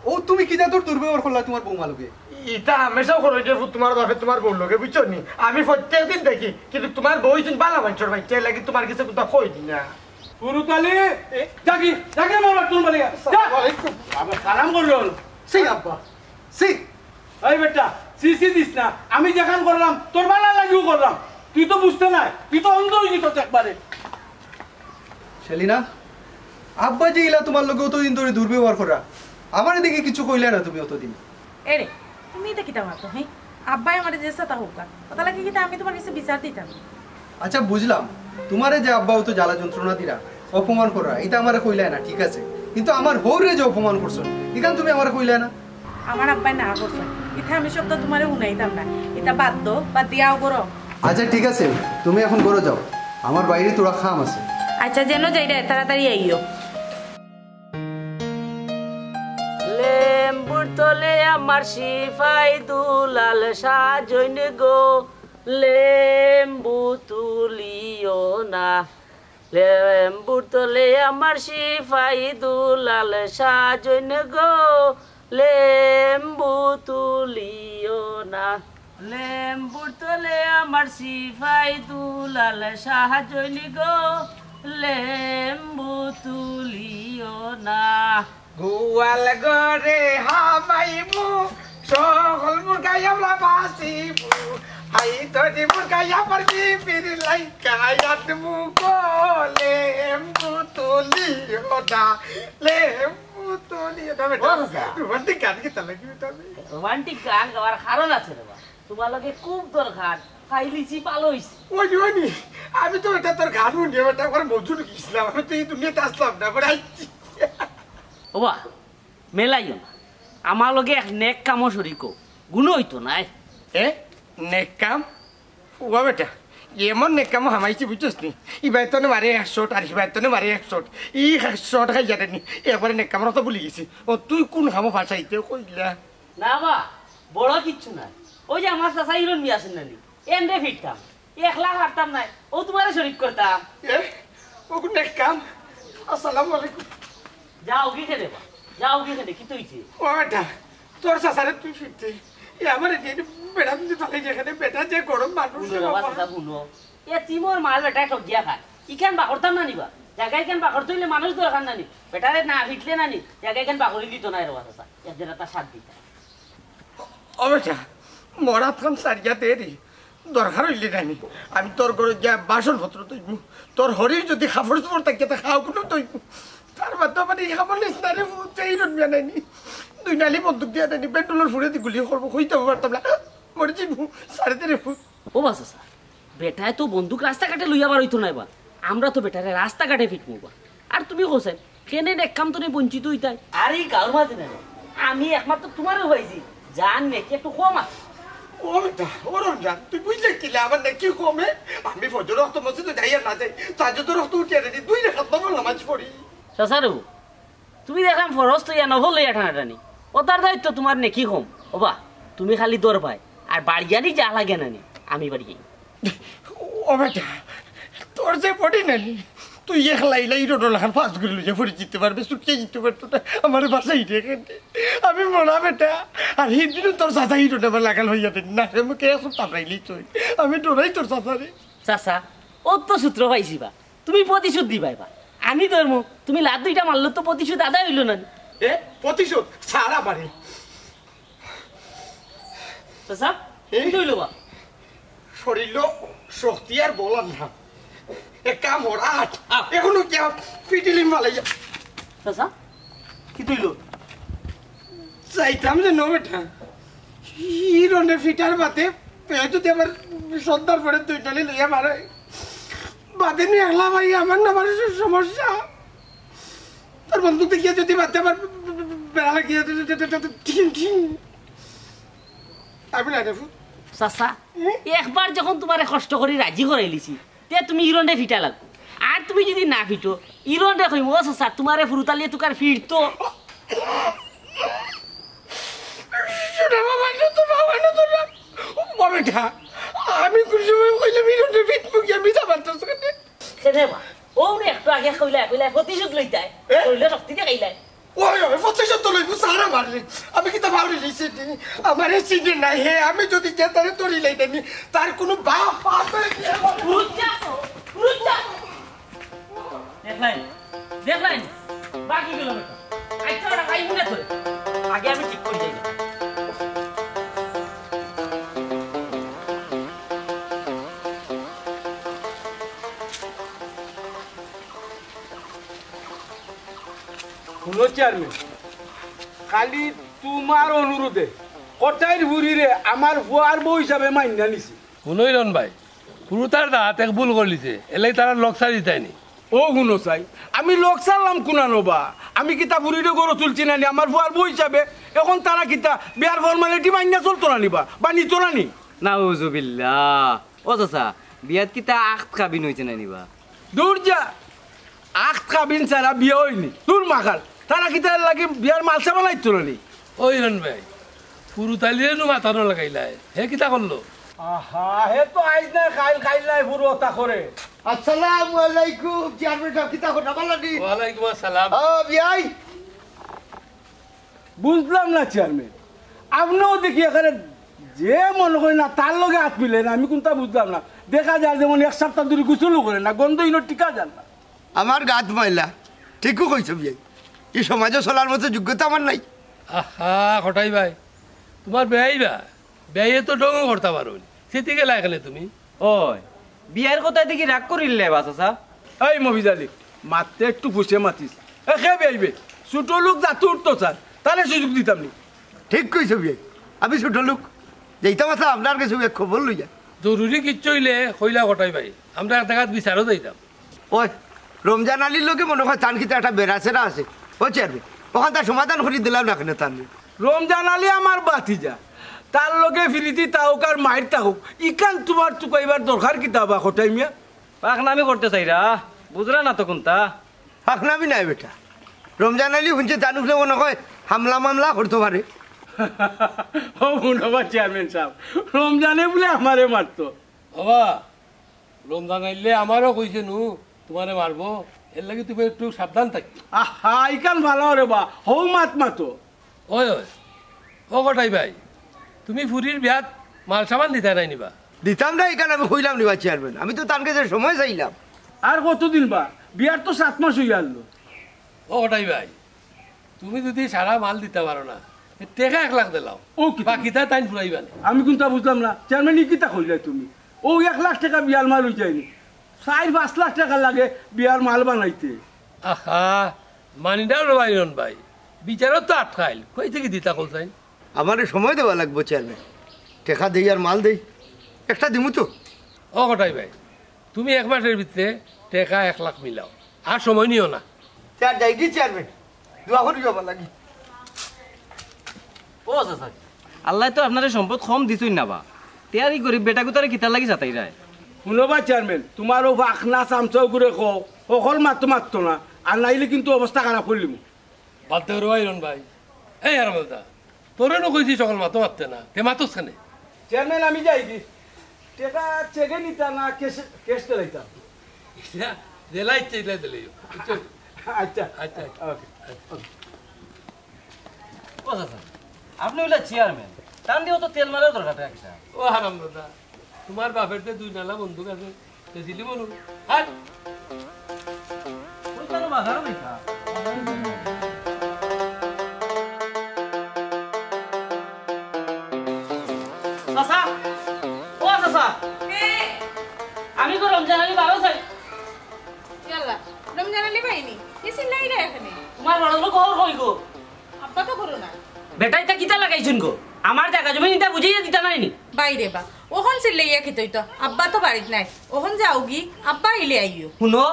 ও তুমি কি তোর দুর্ব্যবহার করলা তোমার বৌমা লোকে ইটা হামেশা করো যে তোমার বাপে তোমার বউ লোকে বুঝছো নি আমি প্রত্যেক দিন দেখি কিন্তু তোমার বউ তুমি বালা মানুষের বাচ্চা লাগি তোমার কিছু কথা কই দি না পুরুকালে জাগি জাগি মারবা তুমি বলে আবার সালাম করলো সেই আব্বা সেই এই বেটা সিসি দিস না আমি যেখান করলাম তোর বালা লাগিও করলাম তুই তো বুঝতে নাই তুই তো অন্ধ হয়ে গেছ একবারে সেলিনা আব্বা যে ইলা তোমার লোকে অতদিন ধরে দুর্ব্যবহার করা আমার এদিকে কিছু কইলে না তুমি অতদিন এরে তুমি এটা কিতা মাতো হ্যাঁ আব্বাই আমার যে সাথে হোক কথা লাগে কিতা আমি তোমার কাছে বিচার দিতাম আচ্ছা বুঝলাম তোমারে যে আব্বা অত জ্বালা যন্ত্রণা দিরা অপমান করা এটা আমারে কইলে না ঠিক আছে কিন্তু আমার হৌরে যে অপমান করছো এখান তুমি আমারে কইলে না আমার আব্বাই না করছো এটা আমি সব তো তোমারে উনাইতাম না এটা বাদ দিয়াও করো আচ্ছা ঠিক আছে তুমি এখন ঘরে যাও আমার বাইরে তোরা খাম আছে আচ্ছা যেন যাই রে তাড়াতাড়ি আইও লেম্বুর তলে আমার সিফাই দুলাল সাজইন গো লেম্বু তুলিও না লেম্বুর তলে আমার সিফাই দুলাল সাজইন গো লেম্বু তুলিও না লেম্বুর তলে আমার সিফাই দুলাল সাজইন গো লেম্বু তুলিও না গোয়াল গরে হামাইমু সকল মুরগাই আমরা বাসিবু হাই তোরি মুরগাই আমার জিপির লাইকা আটমু গোলে মুতুলি ওটা লে মুতুলি ওটা বেটা রোমান্টিক গান কি তালে কি তবে রোমান্টিক গান গাওয়ার কারণ আছে রে বা তোমার লগে খুব দরকার খাইলিছি পালইছি ওই জনি আমি তো এটা তোর গান শুনিয়ে বেটা একবার মজুর গেছিলাম আমি তো এই দুনিয়াতে আসলাম না বড় আইছি ওবা মেলাইও না আমার লগে এক নেক কামও শরিকো গুণ হইতো নাই এ নেক কাম ও বেটা এমন নেক কাম হামাইছি বুঝছিস নি ই বাইতনে মারে 100 আর ই বাইতনে মারে 100 ই 100 খাই জানি একবারে নেক কামরা তো ভুলে গেছি ও তুই কোন হামো ভাষাইতে কইলা না বা বড় কিচ্ছু নাই ওই যে আমার চাচা হিরণ মিয়া আছেন নানি এন্ডে ফিরতাম 1 লাখ হারতাম নাই ও তোমারে শরিক করতাম এ ও কোন নেক কাম আসসালামু আলাইকুম যাও কি খেলে বা যাও কি খেলে কি তুইছে ও বেটা তোর চাচারে তুই ফিরতে এ আমার যে বেটা দিতে তালে যেখানে বেটা যে গরম মানুষ শুনো বাবা চাচা শুনো এ তিমোর মাল বেটা ঠক গিয়া খায় ইখান বাকরতাম না নিবা জায়গায় কেন বাকর তৈলে মানুষ দরকার নানি বেটারে না ফিটলে নানি জায়গায় কেন বাকরি দিত না রে বাবা চাচা এদের একটা সাথ দিতা ও বেটা মরা থাম সারিয়া দে রে দরকার হইলে জানি আমি তোর ঘরে যা বাসনপত্র তৈব তোর হরির যদি খাবার চোপড় থাকে তা খাও কোনো তৈব তার বাদ মানে খাবার নিস না রে চাই রুমিয়া নাইনি 2 নালি বন্দুক দিয়া নাইনি পেট্রোলের ফুড়ে দি গুলি করবো হইতে পারতাম না মরে যাইব 3.5 ফুট ও বাসা স্যার বেটায় তো বন্দুক রাস্তাঘাটে লইয়া বার হইতো নাই বা আমরা তো বেটারে রাস্তাঘাটে ফিটমু বা আর তুমি কোসেন কেনে এক কাম তো নেই বঞ্চিত হইতাই আর এই গাঁর মাঝে না আমি একমাত্র তোমারও হয়েছি জান নাকি একটু কম আছে ও বেটা ওরম জান তুই বুঝলে কিলে আমার নাকি কমে আমি ফজর রক্ত মসজিদে যাই আর না যাই তাজে তো রক্ত উঠিয়ে রেডি 2 রেখাত নবল নামাজ পড়ি চাচারু তুমি দেখলাম ফরজ তো ইয়া নভল লইয়া টানাটানি ও তার দায়িত্ব তোমার নাকি কম ও বা তুমি খালি দর পাই আর বাড়িয়ারি যা লাগে নানি আমি বাড়ি যাই ও বেটা তোর যে পড়ি নানি তুই একলাই লাই রোডলাখান ফাঁস করে লইয়া পড়ে জিততে পারবে সুটকে জিততে পারতো না আমার বাসাই রেখে আমি মরা বেটা আর হিদিনও তোর চাচা হিরোটা আমার লাগাল হইয়া দেন না মুখে এখন তাড়াইলি তুই আমি ডরাই তোর চাচারে চাচা ও তো সূত্র পাইছি বা তুমি প্রতিশোধ দিবাই বা আমি ধর্ম তুমি লাভ 2টা মারলো তো প্রতিশোধ আদায় হইল না এ প্রতিশোধ সারা বাড়ি চাচা এই হইল বা শরীর শক্তি আর বলার না এক কাম ওর আট এখনো কে পিটিলি মালাইয়া চাচা কি তুইল চাইতাম যে নো বেটা হিরোনে ফিটার বাতে যদি আমার সন্ধ্যার পরে 2 টালি লইয়া মারে বাদে নিয়ে একলা ভাই আমার না মানুষের সমস্যা তোর বন্ধু দেখিয়া যদি বাদে আমার বেড়া লাগিয়ে আমি না দেখু চাচা একবার যখন তোমারে কষ্ট করে রাজি করাইলিছি তে তুমি ইরন্ডে ফিটা লাগবো আর তুমি যদি না ফিটো ইরন্ডে কইম ও চাচা তোমারে ফুরুতালিয়ে তুকার ফিরতো ও বেটা আমি কোন সময় কইলে মিরনের ফিট মুখে মিছা মারতেছ কেন কেনে বা ও একটু আগে কইলা প্রতিশোধ লইতাই কইলে শক্তি দেখাইলাই ওই ওই প্রতিশোধ তো লইব সারা মারলি আমি কি তা ভাবলি লিছি আমার সিজন নাই হে আমি যদি জেতারে তোরি লইতানি তার কোনো বাপ আছে রুজা দেখলাই বাকি গেল বেটা আইতা ওটা খাই মনে তোরে আগে আমি ঠিক করে যাই শুনো চেয়ারম্যান খালি তোমার অনুরোধে কটাইর বুড়িরে আমার বুয়ার বউ হিসাবে মাইনা নিছি শুনইরন ভাই পুরো তার দাঁত এক ভুল করলিছে এলাই তারা লক্সার দিতাইনি ও গুনো চাই আমি লোক চাললাম কুনানো বা আমি কিতা বুড়িরে গরু তুলছি না নি আমার বুয়ার বউ হিসাবে এখন তারা কিতা বিয়ার ফর্মালিটি মাইনা চলতো না নিবা বা নিত না নি নাউজুবিল্লাহ ও চাচা বিয়াত কিতা আখ খাবিন হইছে না নিবা দূর যা আখ খাবিন ছাড়া বিয়ে হয়নি দূর মাখাল তারা কিতা লাগে বিয়ার মালসা বানাইতো না নি ওইরন ভাই পুরো তালিয়ে মাথানো লাগাইলাই হে কিতা করলো আহা হে তো আইজ না খাইল নাই পুরো তা করে আসসালামু আলাইকুম চেয়ারম্যান সাহেব কিতা কথা বলনি ওয়ালাইকুম আসসালাম ও বিয়াই বুঝলাম না চেয়ারম্যান আপনিও দেখি এখানে যে মনে করেন না তার লগে হাত মিলেন আমি কোনটা বুঝলাম না দেখা যায় যেমন এক সপ্তাহ ধরে গুছলও করে না গন্ধহীন টিকা যান না আমার গাত ময়লা ঠিকও কইছো বিয়াই এই সমাজে চলার মতো যোগ্যতা আমার নাই আহা হঠাই ভাই তোমার বেয়াইবা বেয়ে তো ডঙ্গ করতে পারো সেটি গেলা এখানে তুমি ওই বিয়ার কথা দেখি রাগ করিলে বা চাচা এই মফিজালি মারতে একটু ফুসে মাতিস এ খেয়ে আইবে ছোট লোক যাতে উঠতো স্যার তাহলে সুযোগ দিতাম নি ঠিক কইছো বিয়াই আমি ছোট লোক যেইটা মাথা আপনার কাছে এক খবর লইয়া জরুরি কিচ্ছু হইলে কইলা হঠাই ভাই আমরা এক জায়গাত বিচারও দিতাম ওই রমজান আলীর লোকে মনে হয় তান কিতা একটা বেড়াচেরা আছে ও চেয়ারম্যান ওখান তার সমাধান করে দিলাম না কেন তার রমজান আলী আমার বাতিজা তার লগে ফিরিতি তাওক আর মায়ের তাহুক ইকান তোমার তো কইবার দরকার কিতা বা হঠাই মিয়া পাকনামি করতে চাইরা বুঝলা না তো কোনটা পাকনামি নাই বেটা রমজান আলী শুনছে জানুকলে মনে হয় হামলা মামলা করতে পারে ও মুনবা চেয়ারম্যান সাহেব রমজানে বলে আমারে মারতো বাবা রমজান আইলে আমারও কইছে নু তোমারে মারবো এর লাগে তুমি একটু সাবধান থাকি আহা ইকান ভালো রে বা হৌ মাত মাতো ওই ওই ও কটাই ভাই তুমি ফুরির বিয়াত মাল সামান দিতে নাই নিবা দিতাম না এখানে আমি কইলাম নিবা চেয়ারম্যান আমি তো তার কাছে সময় চাইলাম আর কতদিন বা বিয়ার তো 7 মাস হইয়া আনলো ও কটাই ভাই তুমি যদি সারা মাল দিতে পারো না টেকা 1 লাখ দিলাও ও কি বাকিটা টাইম ফুরাইবা না আমি কোনটা বুঝলাম না চেয়ারম্যান ই কিতা কইলাই তুমি ও 1 লাখ টাকা বিয়ার মাল হই যায়নি 4-5 লাখ টাকা লাগে বিয়ার মাল বানাইতে আহা মানিদাও রবাইরন ভাই বিচারত তো আটকাইল কই থেকে দিতা কল চাই আমার সময় দেওয়া লাগবে চেয়ারম্যান টেকা দেই আর মাল দেই একটা দিমু তো ও কটাই ভাই তুমি 1 মাসের ভিতরে টেকা 1 লাখ মিলাও আর সময় নিও না চার যাই কি চেয়ারম্যান দোয়া করি যাবা লাগি ও চাচা আল্লাহ তো আপনার সম্পদ কম দিছই না বা তেয়ারি গরিব বেটা গুতারে কিতা লাগি যাতাই রায় শুনবা চেয়ারম্যান তোমারও আখনা চামচাও করে কও সকল মারতো না আর নাইলে কিন্তু অবস্থা খারাপ করলিম বাদ দে রবাইরন ভাই এই আর বলতা তোরে নো কইছি সকল মাতো মারতে না তে মাতোস কেনে চেয়ারম্যান আমি যাই কি টাকা চেকে নিতা না কেস লাইতাম জেলাই চাইলে দিলে আচ্ছা আচ্ছা ওকে ও চাচা আপনি হইলা চেয়ারম্যান টান দিও তো তেল মারার দরকার একটা ও হারাম দাদা তোমার বাপের তো 2 নালা বন্দুক আছে দিলি বলু হাট ওই কেন বাজার হইতা চাচা ও চাচা আমি তো রমজান আলী ভালো চাই ইয়াল্লা রমজান আলী ভাইনি এসে নাই রে এখানে তোমার বড় লোক খবর কই গো আব্বা তো করো না বেটাই তা কিতা লাগাইছুন গো আমার জায়গা জমি নিতা বুঝাইয়া দিতা নাই নি বাইরে বা ওখন চিল্লাইয়া খেতই তো আব্বা তো বাড়িত নাই ওখন যাওগি আব্বা ইলে আইও শুনো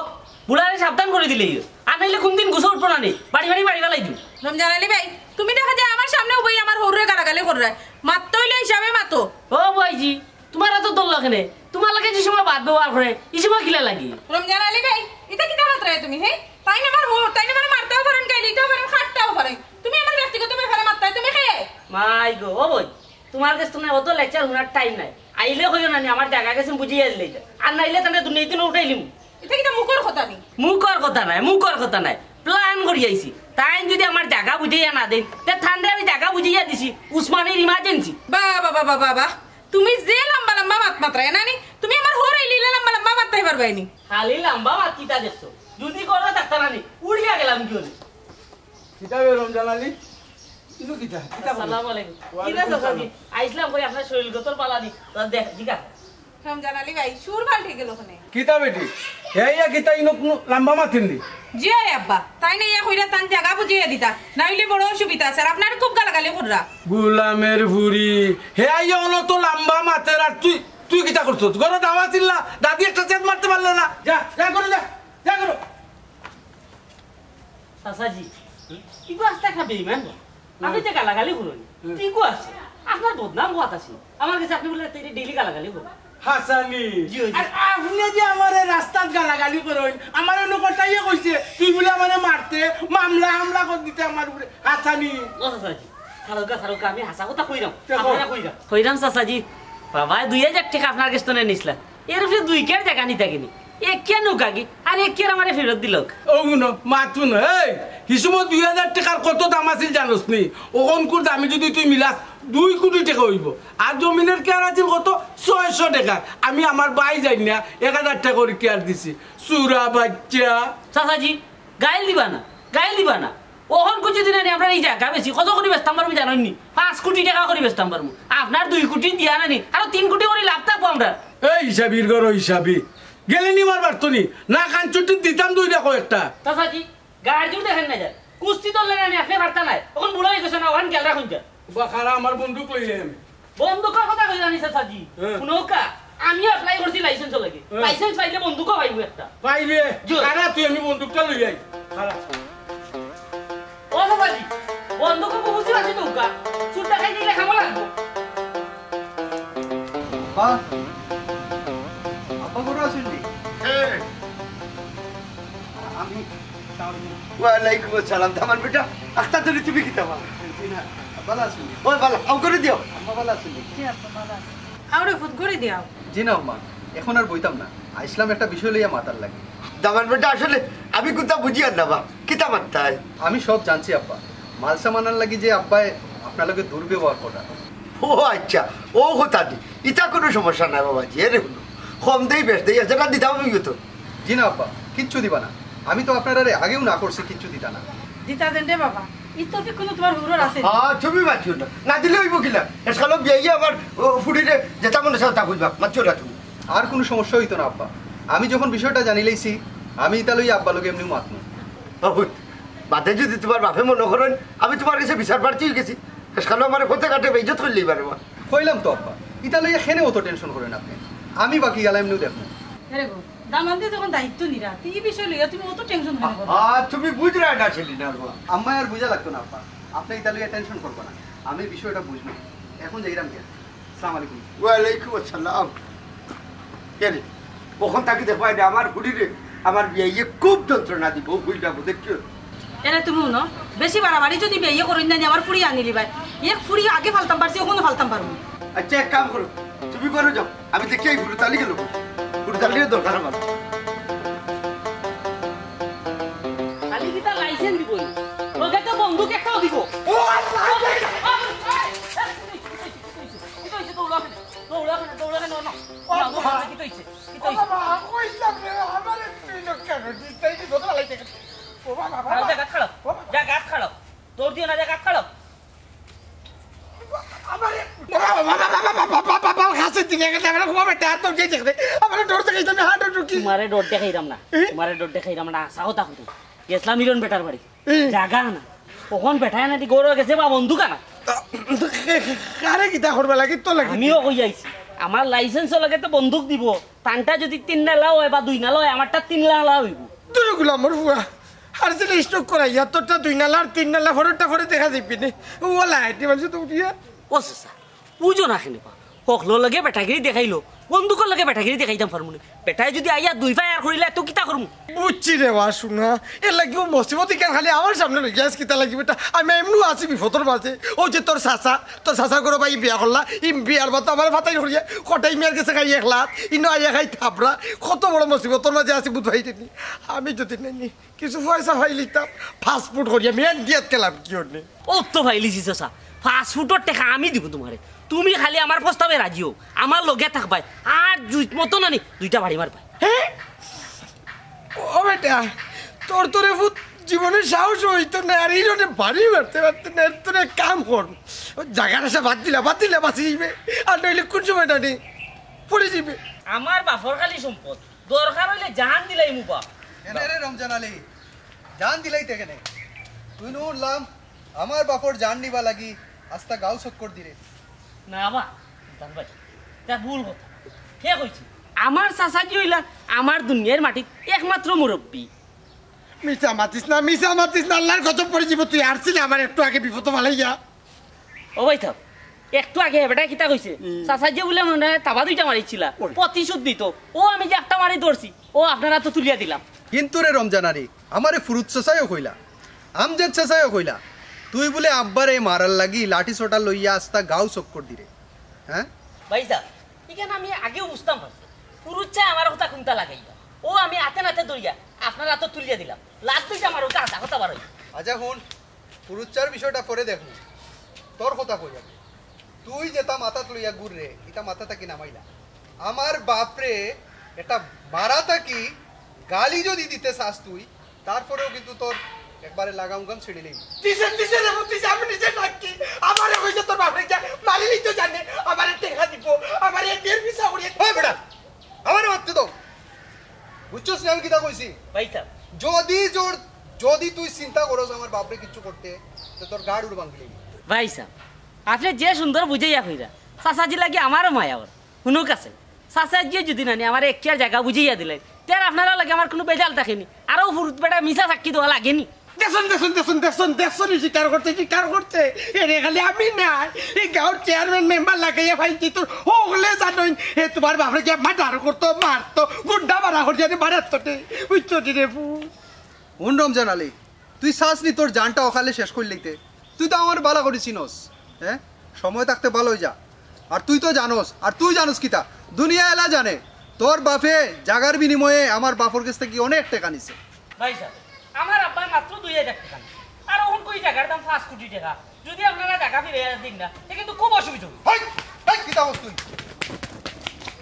বুড়ারে সাবধান করে দিলে আর নাইলে কোনদিন গুছো উঠবো না নি বাড়ি ফেলাই দিও রমজান আলী ভাই তুমি দেখা যায় আমার সামনেও বই আমার হৌরে গালাগালি করে মাত্র হইলে হিসাবে মাতো ও ভাইজি তোমার এত দল লাগে তোমার লাগে যে সময় বাদ ব্যবহার করে এই সময় কিলা লাগি রমজান আলী ভাই এটা কিটা মাত্রায় তুমি হে তাই না আমার তাই না মানে মারতেও পারেন গাইলিতেও পারেন খাটতেও পারেন তুমি আমার ব্যক্তিগত ব্যাপারে মাত্রায় তুমি খেয়ে মাই গো ও বই তোমার কাছে তোমার অত লেকচার শোনার টাইম নাই আইলে কইও না আমার জায়গা গেছে বুঝিয়ে দিলে আর নাইলে তাহলে দুনিয়াতে উঠাইলিম এটা কিটা মুখের কথা নি মুখর কথা নাই প্ল্যান করি আইছি তাই যদি আমার জায়গা বুঝাইয়া না দেন তে ঠান্ডা আমি জায়গা বুঝাইয়া দিছি উসমানের ইমার্জেন্সি বাবা তুমি যে লম্বা লম্বা মাত মাত্রায় নানি তুমি আমার হরে লিলে লম্বা লম্বা মাত্রাই পারবাইনি খালি লম্বা মাত কিতা দেখছো যদি করো ডাক্তার নানি উড়িয়া গেলাম কি হলো কিতাবে রমজান আলী ইনো কিতা কিতা আসসালামু আলাইকুম কিরা সাসাজি আইসলাম কই আপনার শরীরগত পালা দি তো দেখ জিকা রমজান আলী ভাই সুর ভাল ঠিক গেল ওখানে কিতা বেটি হেয়া কিতা ইনো কোনো লম্বা মাতিন দি জি আব্বা তাই না ইয়া কইরা তান জায়গা বুঝিয়ে দিতা নাইলে বড় অসুবিধা স্যার আপনার খুব গালাগালি কররা গুলামের ভুরি হেয়া হলো তো লম্বা মাতের আর তুই কিতা করছস ঘরে দাওয়া ছিলা দাদি একটা চেত মারতে পারলে না যা করো সাসাজি ইগো আস্তে খাবে ইমান আপনি যে গালাগালি করুন ঠিকও আছে আপনার বদনাম হওয়াত আছে আমার কাছে আপনি বলে ডেইলি গালাগালি করুন হাসানি আর আপনি যে আমারে রাস্তাত গালাগালি করেন আমার লোকটাইয়ে কইছে তুই বলে আমারে মারতে হামলা করে দিতে আমার উপরে হাসানি ও সাসাজি সারুকা আমি হাসা কথা কইরাম আপনারা কইরাম সাসাজি বাবা 2000 টাকা আপনার কাছে তো নিছলা এর উপরে 2 কের টাকা নিতে গিনি এক কেন কাগি আর এক কের আমারে ফেরত দিলক ও গুনো মাতুন এই হিসুমত 2000 টাকার কত দাম আছিল জানোস নি ওখন কুর দামি যদি তুই মিলাস 2 কোটি টাকা হইব আর জমিনের কেয়ার আছিল কত 600 টাকা আমি আমার বাই যাই না 1000 টাকা করে কেয়ার দিছি সুরা বাচ্চা সাসাজি গাইল দিবা না ওহন কুচি দিনে নি আপনার এই জায়গা বেশি কত কোটি বেচতাম পারবো জানেন নি 5 কোটি টাকা করে বেচতাম পারবো আপনার 2 কোটি দিয়া নানি আর 3 কোটি করে লাভ থাকবো আমরা এই হিসাবির গর হিসাবি গেলে নি মারবার তুমি না কান ছুটি দিতাম 2 টাকা একটা সাসাজি গাড়ি দেখেন না যা কুস্তি তো লেনা নি আপনি বার্তা নাই এখন বুড়া হয়ে গেছে না ওখান গেল রাখুন যা বাখারা আমার বন্দুক লইলে আমি বন্দুকের কথা কই জানি সাসাজি শুনোকা আমি অ্যাপ্লাই করছি লাইসেন্স লাগে লাইসেন্স পাইলে বন্দুকও পাইবো একটা পাইবে কারা তুই আমি বন্দুকটা লই আই খালা ও সাসাজি বন্দুকও বুঝি আছে তোকা চুরটা খাই দিলে খাবো লাগবো আপা বড় আছেন নি আমি ওয়ালাইকুম আসসালাম দামান বেটা আখতা ধরে তুমি কি তাবা ভালো আছেন ওই ভালো আউ করে দিও আম্মা ভালো আছেন আউরে ফুট করে দিও জি না আম্মা এখন আর বইতাম না আইসলাম একটা বিষয় লইয়া মাতার লাগে দামান বেটা আসলে আমি কোথা বুঝি আর নাবা কিতা মারতাই আমি সব জানছি আব্বা মালসা মানার লাগি যে আব্বাই আপনার লগে দুর্ব্যবহার করা ও আচ্ছা ও কথা দি ইটা কোনো সমস্যা নাই বাবাজি এরে হলো কম দেই বেশ দেই যেটা দিতাম আমি তো জি না আব্বা কিচ্ছু দিবা না আমি তো আপনার আগেও না করছি কিচ্ছু দিতা না দিতা দেন রে বাবা ইতফিক কোনো তোমার হুরর আছে হ্যাঁ তুমি মাছিও না দিলে হইব কিলা এসকালো বিয়ে আমার ফুডিরে যেটা মনে চাও তা বুঝবা মাছিও না তুমি আর কোনো সমস্যা হইতো না আব্বা আমি যখন বিষয়টা জানি লইছি আমি তাহলে আব্বা লোকে এমনি মাতনো বহুত বাদে যদি তোমার বাপে মনে করেন আমি তোমার কাছে বিচার প্রার্থী হয়ে গেছি এসকালো আমার পথে কাটে বেজত করলেই পারে মা কইলাম তো আব্বা ইতা লইয়া খেনে অত টেনশন করেন আপনি আমি বাকি গেলাম এমনিও দেখবো আরে গো দামান্তে যখন দায়িত্ব নিরা তুই এই বিষয় লইয়া তুমি অত টেনশন হয়ে গো তুমি বুঝরা না ছেলে না আম্মা আর বুঝা লাগতো না আব্বা আপনি ইতা লইয়া টেনশন করবো না আমি বিষয়টা বুঝবো এখন যাইরাম কে আসসালামু আলাইকুম ওয়ালাইকুম আসসালাম কেরে কখন তাকে দেখবাই না আমার ফুডিরে আমার বিয়ে খুব যন্ত্রণা দিব বুঝলাম দেখছো এনে তুমি ন বেশি বাড়াবাড়ি যদি বিয়ে করেন না আমার ফুড়ি আনিলি ভাই এক ফুড়ি আগে ফালতাম পারছি ওখানে ফালতাম পারবো আচ্ছা এক কাম করো তুমি করো যাও আমি দেখি এই ফুরুতালি গেল ফুরুতালি দরকার আমার খালি কি তার লাইসেন্স দিব ওকে তো বন্দুক একটাও দিব ও আল্লাহ তোর দিয়ে না জায়গা খাড়ো তোমারে ডর দেখাইরাম না আসা কথা কিন্তু গেছিলাম মিলন বেটার বাড়ি জাগা না কখন বেটায় না গৌর গেছে বা বন্ধুকা না আমিও কই যাইছি আমার লাইসেন্স লাগে তো বন্দুক দিব টানটা যদি 3 নালা হয় বা 2 নালা হয় আমারটা 3 নালা হইব দুগুলো আমার ফুয়া আর যে স্টক করাই তোরটা 2 নালা আর 3 নালা ফরটা ফরে দেখা যাইবি নে ওলা এটি বলছ তো উঠিয়া ও স্যার বুঝো না কেন হকলোর লগে বেটাগিরি দেখাইলো বন্দুকর লগে বেটাগিরি দেখাইতাম পারমু না বেটায় যদি আইয়া দুই ফায়ার করিলে তো কিতা করমু বুঝছি রে বা শুনা এর লাগিব মসিবতি কেন খালি আমার সামনে গ্যাস কিতা লাগিব এটা আমি এমনি আছি বিপদর মাঝে ও যে তোর চাচা করে ভাই বিয়া করলা ই বিয়ার মতো আমার ভাতাই করিয়া কটাই মেয়ের কাছে খাই একলা ইনো আইয়া খাই থাপড়া কত বড় মসিবতর মাঝে আছি বুধ ভাই নি আমি যদি নেনি কিছু পয়সা ভাই লিতাম ফাস্টফুড করিয়া মেয়ের দিয়াত গেলাম কি নেই ও তো ভাই লিছিস ফাস্টফুডের টাকা আমি দিব তোমারে তুমি খালি আমার প্রস্তাবে রাজি হও আমার লগে থাকবাই আর জুইত মতো না নি দুইটা বাড়ি মারবাই হ্যাঁ ও বেটা তোর তোরে ভূত জীবনের সাহস হইতো না আর এই জন্য বাড়ি মারতে পারতে না তোর এক কাম কর জায়গাটা সে বাদ দিলে বাঁচি যাবে আর নইলে কোন সময়টা নেই পড়ে যাবে আমার বাপর খালি সম্পদ দরকার হইলে জান দিলাই মুপা এনে রে রমজান আলী জান দিলাই থেকে নে তুই নুরলাম আমার বাপর জান নিবা লাগি আস্তা গাও চক্কর দিরে না বা জান ভাই তা ভুল কথা কে কইছি আমার চাচাজি হইলা আমার দুনিয়ার মাটিত একমাত্র মুরব্বী মিশা মাতিস না আল্লাহর কত পড়ে যাব তুই আসছিলি আমার একটু আগে বিপদ ভালাইয়া ও ভাই থাক একটু আগে বেটা কিতা কইছে চাচাজি বলে মনে হয় তাবা দুইটা মারিছিলা প্রতিশোধ দিত ও আমি যে একটা মারি ধরছি ও আপনারা তো তুলিয়া দিলাম কিন্তু রে রমজান আলী আমারে ফুরুত চাচাইও কইলা আমজেদ চাচাইও কইলা তুই বলে আব্বারে মারার লাগি লাঠি সোটা লইয়া আস্তা গাও চক্কর দিরে হ্যাঁ ভাই সাহেব এখানে আমি আগেও বুঝতাম পারছি পুরুষ চাই আমার কথা কোনটা লাগাইবা ও আমি হাতে নাতে দৌড়িয়া আপনারা তো তুলিয়া দিলাম লাভ দুইটা আমার ওটা আশা কথা বার হই আচ্ছা হুন ফুরুচ্চার বিষয়টা পরে দেখুন তোর কথা কই যাবে তুই যেটা মাথা লইয়া ঘুর রে এটা মাথা থাকি নামাইলা আমার বাপরে এটা মারা থাকি গালি যদি দিতে চাস তুই তারপরেও কিন্তু তোর একবারে লাগাম গাম ছেড়ে নেই দিছে রে বুঝছিস আমি নিজে নাকি আমারে কইছে তোর বাপরে যা মারিলি তো জানে আমারে টেকা দিব আমারে দেড় পিসা করিয়ে ওই বেটা আমারে মারতে দাও বুঝছস না আমি কিটা কইছি ভাই সাহেব যদি তুই চিন্তা করস আমার বাপরে কিছু করতে তো তোর গাড় উড় ভাঙলি ভাই সাহেব আপনি যে সুন্দর বুঝাইয়া কইরা চাচাজি লাগি আমারও মায়া ওর শুনুক আছে চাচাজি যদি নানি আমার একটা জায়গা বুঝাইয়া দিলেন তার আপনারা লাগে আমার কোনো বেজাল থাকেনি আরও ফুরুত বেটা মিশা সাক্ষী দেওয়া লাগেনি দেখুন স্বীকার করতে এনে খালি আমি না এই গাঁর চেয়ারম্যান মেম্বার লাগাইয়া ভাইছি তোর হলে জানোই এ তোমার বাপরে গিয়ে মার্ডার করতো মারতো গুন্ডা মারা হর জানি মারাতো বুঝছো রে হুন রমজান আলী তুই চাস নি তোর জানটা অকালে শেষ করে লইতে তুই তো আমার বালা করেছিনস হ্যাঁ সময় থাকতে ভালোই যা আর তুই তো জানোস আর তুই জানোস কিতা দুনিয়া এলা জানে তোর বাপে জাগার বিনিময়ে আমার বাপর কাছ থেকে অনেক টাকা নিছে ভাই সাহেব আমার আব্বা মাত্র 2000 টাকা আর ওখান কই জায়গার দাম 5 কোটি টাকা যদি আপনারা টাকা ফিরে দিন না এ কিন্তু খুব অসুবিধা হই হই কিতা হস তুই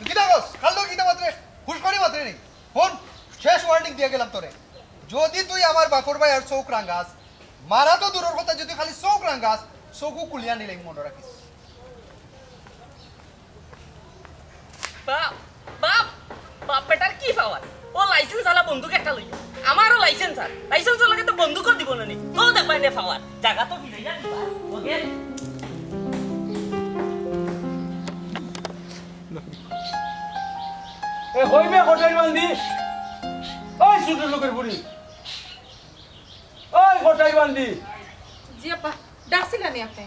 কিতা হস খালো কিতা মাত্রে হুশ করি মাত্রে নেই ফোন শেষ ওয়ার্নিং দিয়ে গেলাম তোরে যদি তুই আমার বাপর ভাই আর চৌক রাঙ্গাস মারা তো দূরের কথা যদি খালি চৌক রাঙ্গাস চৌকু কুলিয়া নিলে মনে রাখিস বাপ বাপ বাপ বেটার কি পাওয়ার ও লাইসেন্স আলা বন্দুক একটা লই আমারও লাইসেন্স আর লাইসেন্স লাগে তো বন্দুকও দিব না নি তো দেখবাই না পাওয়ার জায়গা তো ফিরে যা ওকে এ হইবে হোটেল বান্দি ওই ছোট লোকের বুড়ি ওই হোটেল বান্দি জি আপা ডাকছিলেন আপনি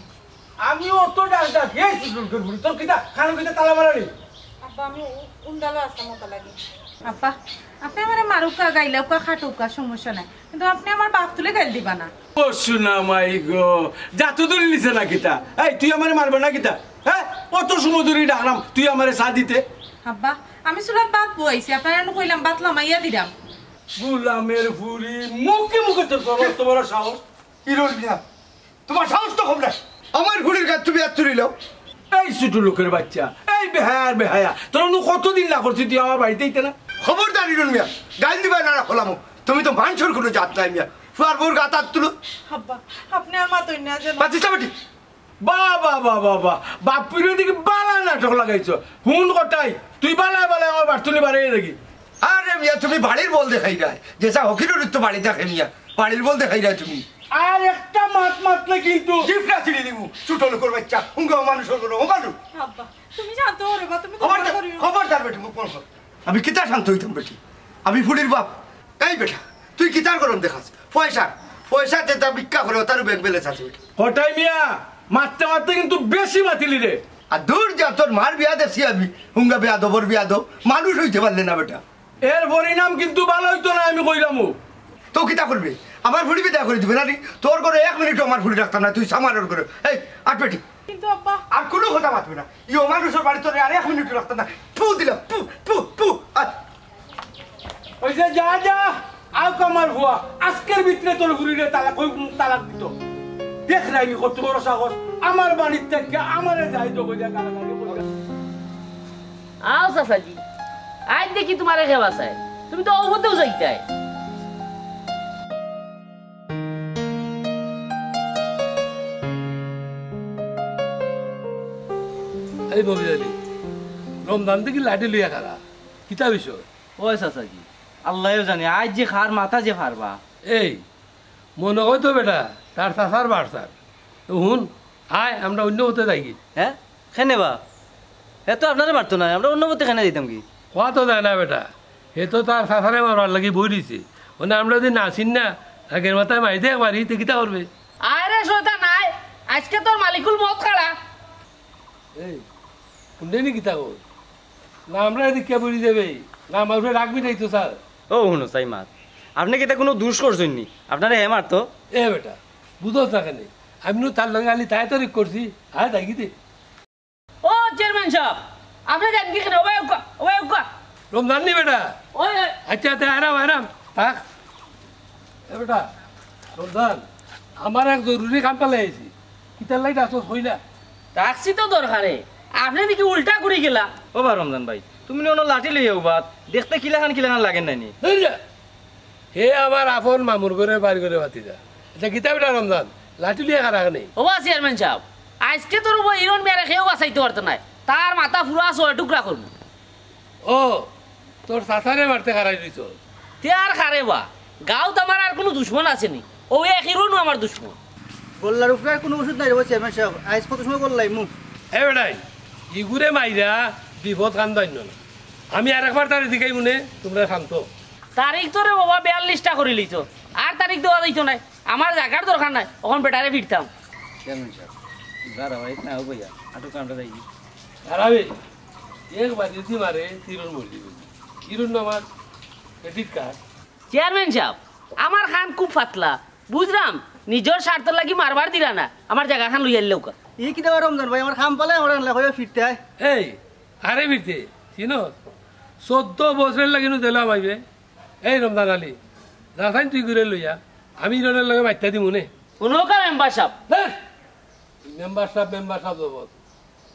আমি অত ডাক্তার এই ছোট লোকের বুড়ি তোর কিতা খানো কিতা তালা মারানি আব্বা আমি উন্ডালো আসতাম মতো লাগে আপা আপনি আমার মারুকা গাইলাউকা খাটুকা সমস্যা নাই কিন্তু আপনি আমার বাপ তুলে গাইল দিবা না ও শোনা মাই গো জাতু তুলি নিছে না কিতা এই তুই আমারে মারবে না কিতা হ্যাঁ অত সময় ধরে ডাকলাম তুই আমারে চা দিতে আব্বা আমি সুলাম বাপ বইছি আপনারা কইলাম বাতলা মাইয়া দিলাম গুলামের ফুরি মুখে তোর বড় সাহস ইরোল মিয়া তোমার সাহস তো কম না আমার ঘুড়ির গাছ তুমি আর চুরিল এই ছোট লোকের বাচ্চা এই বেহায়া তোর কতদিন না করছিস তুই আমার বাড়িতে ইতে না খবরদার ইরোল মিয়া গাইল দিবা না হলামো তুমি তো মানুষের কোনো জাত নাই মিয়া ফুয়ার বোর গাত আর তুলো আব্বা আপনি আর মাতই না যেন বাচ্চা বাটি বাবা বাপুর দিকে বালা নাটক লাগাইছো হুন কটাই তুই বালায় আমার বাড়তুলি বাড়াই দেখি আরে মিয়া তুমি বাড়ির বল দেখাই না যেসা হকির তো বাড়ি দেখে মিয়া বাড়ির বল দেখাই না তুমি আর একটা মাতলে কিন্তু জিপটা ছিড়ে দিব ছোট লোকের বাচ্চা হুঙ্গা মানুষের কোনো মানুষ আব্বা তুমি জানতো রে বা তুমি খবরদার বেটি মুখ বন্ধ আমি কিতা শান্ত হইতাম বেটি আমি ফুলির বাপ এই বেটা তুই কিতার গরম দেখাস পয়সা যেটা ভিক্ষা করে তার ব্যাংক ব্যালেন্স আছে বেটা হটাই মিয়া মারতে কিন্তু বেশি মাতিলি রে আর দূর যা তোর মার বিয়া দেখছি আমি হুঙ্গা বিয়া দবর বিয়া দো মানুষ হইতে পারলে না বেটা এর পরিণাম কিন্তু ভালো হইতো না আমি কইলাম তো কিতা করবে আমার ফুড়ি বিদা করে দিবে না রে তোর করে 1 মিনিটও আমার ফুড়ি রাখতাম না তুই সামারের করে এই আট পেটি কিন্তু আব্বা আর কোনো কথা মাতবে না ইও মানুষের বাড়ি তোর আর 1 মিনিটও রাখতাম না পু দিলাম পু পু পু ওই যে যা যা আও কামার ভুয়া আজকের ভিতরে তোর ঘুরিলে তালাক দিত দেখ রাইনি কত বড় সাহস আমার বাড়ির থেকে আমারে যাইতো কইয়া গালাগালি কইয়া আও চাচাজি আজ দেখি তোমারে খেবা চাই তুমি তো অবতেও যাইতাই এই ববিদালি রমজান থেকে লাঠি লইয়া খারা কিতা বিষয় ওই চাচাজি আল্লাহও জানে আজ যে খার মাথা যে ফারবা এই মনে হয় তো বেটা তার চাষার বাড়সার হুন আয় আমরা অন্য হতে যাই কি হ্যাঁ খেনে বা হে তো আপনারা পারতো না আমরা অন্য মতে খেনে দিতাম কি কোয়া তো যায় না বেটা হে তো তার চাষারে মারার লাগি বই দিছে মানে আমরা যদি নাচিন না আগের মাথায় মারিতে পারি তো কিতা করবে আরে শয়তান নাই আজকে তোর মালিকুল মত খাড়া এই শুনলে নি কিতা কর না আমরা এদিকে বলি দেবে না আমার উপরে রাখবি নাই তো স্যার ও শুনো চাই মাত আপনি কি এটা কোনো দুষ করছেন নি আপনারা হে মারতো এ বেটা বুঝো না কেন আমি তার লগে আলি তাই তারিখ করছি হ্যাঁ তাই কি ও চেয়ারম্যান সাহেব আপনি জানেন কি কেন ওই উকা রমজান নি বেটা ওই আচ্ছা আচ্ছা আরাম আরাম থাক এ বেটা রমজান আমার এক জরুরি কাম পালে আইছি কিতার লাইট আসো হই না ট্যাক্সি তো দরকারে আপনি দেখি উল্টা করে গেলা ও বা রমজান ভাই তুমি অন্য লাঠি লইয়াও বাদ দেখতে কিলাখান লাগেন নাইনি এই যা হে আমার আপন মামুর করে বাড়ি করে বাতি যা এটা কিতা বেটা রমজান লাঠি লিয়ে খারাপ নেই ও চেয়ারম্যান সাহেব আজকে তোর হিরণ মেরে খেয়েও বাঁচাইতে পারতো না তার মাথা ফুরা ছয় টুকরা করবো ও তোর চাচারে মারতে খারাই দিছ তে আর খারে বা গাঁত আমার আর কোনো দুশ্মন আসেনি ও এক হিরণও আমার দুশ্মন গোল্লার উপরে আর কোনো ওষুধ নাই রে চেয়ারম্যান সাহেব আজ কত সময় গোল্লাই মুখ এ বেটাই ইগুরে মাইরা বিপদ কান্দান্য না আমি আর একবার তার দিকেই মনে তোমরা শান্ত তারিখ তোরে বাবা 42টা করে লিছ আর তারিখ দেওয়া দিত নাই আমার জায়গার দরকার নাই ওখান বেটারে ফিরতাম চেয়ারম্যান সাহেব দাঁড়া ভাই না ও ভাইয়া আটু কামটা যাই দাঁড়াবে একবার যদি মারে তিরুন মরি তিরুন আমার ক্রেডিট কার্ড চেয়ারম্যান সাহেব আমার খান খুব পাতলা বুঝলাম নিজের স্বার্থ লাগি মারবার দিলা না আমার জায়গা খান লইয়া লৌকা ই কি দেওয়া রমজান ভাই আমার খাম পালে আমার হয়ে ফিরতে হয় এই আরে ফিরতে চিনো 14 বছরের লাগিনু দিলাম আইবে এই রমজান আলী যাসাইন তুই ঘুরে লইয়া আমি ইরনের লগে মাইতা দিমু নে কোনোকা মেম্বার সাহেব মেম্বার সাহেব দেবো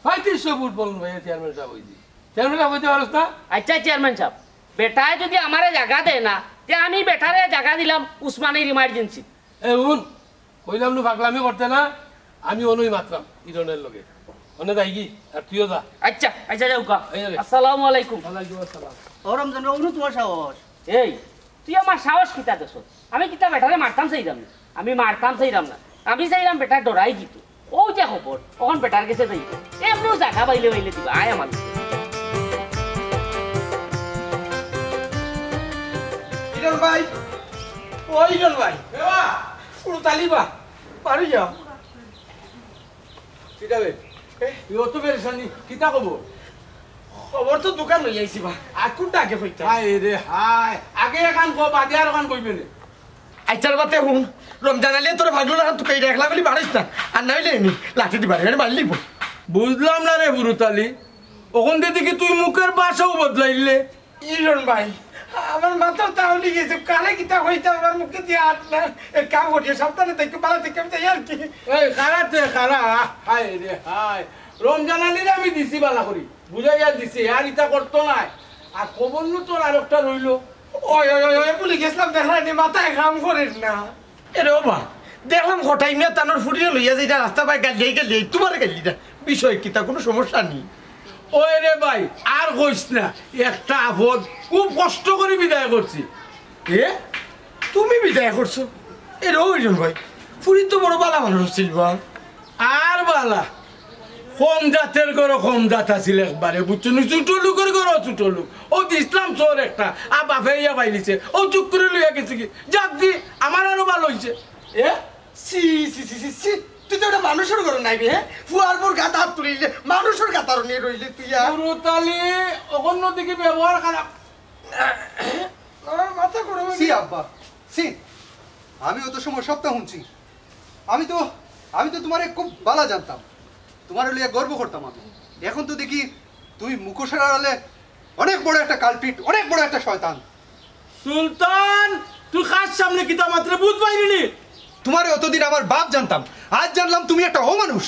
3500 ফুট বলুন ভাই চেয়ারম্যান সাহেব হইছি চেয়ারম্যান সাহেব হইতে পারস না আচ্ছা চেয়ারম্যান সাহেব বেটায় যদি আমারে জায়গা দেয় না তে আমি বেটারে জায়গা দিলাম উসমানের ইমার্জেন্সি এ উন কইলাম নু পাগলামি করতে না আমি অনুই মাত্রাম ইরনের লগে অনে যাই কি আর তুইও যা আচ্ছা আচ্ছা যাওকা এই রে। আসসালামু আলাইকুম ওয়ালাইকুম আসসালাম ও রমজান ভাই অনু তোমার সাহস এই তুই আমার সাহস কিতা দেছ আমি কিতা বেটারে মারতাম চাইলাম না আমি মারতাম চাইলাম না আমি চাইলাম বেটা ডরাই দিত ও যে খবর তখন বেটার কাছে যাইত এমনিও জায়গা বাইলে বাইলে দিবা আয় আমার ইরন ভাই ও ইরন ভাই পুরো তালিবা পারি যাও কিটা বে তুই অত পেরেশানি কিতা কব খবর তো দোকান লই আইছি বা আর কোনটা আগে হইতা হাই রে হাই আগে এখান কো বাদে আর এখান কইবে নে আইচার বাতে হুন রমজান আলী তোর ভাগলো না তুই কই রাখলা বলি বাড়িস না আর নাইলে নি লাঠি দিবা রে মারলি বুঝলাম না রে বুরুতালি ওখান থেকে তুই মুখের ভাষাও বদলাইলে ইরন ভাই আমার মাথা তাহলে গেছে কারে কিতা হইতা আমার মুখে দিয়ে হাত না এক কাম করিয়ে সাবধানে দেখতে পালা থেকে আমি যাই আর কি এই খারাতে খারা হাই রে হাই রমজান আলীর আমি দিছি বালা করি বুঝাইয়া দিছি আর ইটা করতো নাই আর খবর নু তোর আর একটা রইলো ওই ওই ওই বলে গেছিলাম দেখানি মাথায় কাম করিস না এরে বাবা দেখলাম হঠাই মিয়া তানোর ফুটিয়ে লইয়া যাইটা রাস্তা পাই গাড়ি গেলি তোমার গাড়িটা বিষয় কিতা কোনো সমস্যা নেই ওই রে ভাই আর কইস না একটা আপদ খুব কষ্ট করে বিদায় করছি এ তুমি বিদায় করছো এরে ওইজন ভাই ফুরি তো বড় বালা মানুষ ছিল বা আর বালা কম জাতের গরো কম জাত আছিল একবারে বুঝছো নি ছোট লোকের গরো ছোট লোক ও ইসলাম চোর একটা আর বাপে ইয়া পাইলিছে ও চুপ করে লইয়া গেছে কি যাক দি আমার আরো ভালো হইছে এ সি সি সি সি সি তুই তো ওটা মানুষের ঘরে নাইবি হ্যাঁ ফুয়ার পর গাতা হাত তুলিলে মানুষের গাতার নিয়ে রইলে তুই পুরুতালি অন্য দিকে ব্যবহার খারাপ আমার মাথা করে সি আব্বা সি আমি অত সময় সপ্তাহ শুনছি আমি তো তোমার খুব ভালো জানতাম তোমার লিয়ে গর্ব করতাম আমি এখন তো দেখি তুই মুখোশের আড়ালে অনেক বড় একটা কালপিট অনেক বড় একটা শয়তান সুলতান তুই খাস সামনে কিতা মাত্র বুঝ পাইনি তোমার অতদিন আমার বাপ জানতাম আজ জানলাম তুমি একটা অমানুষ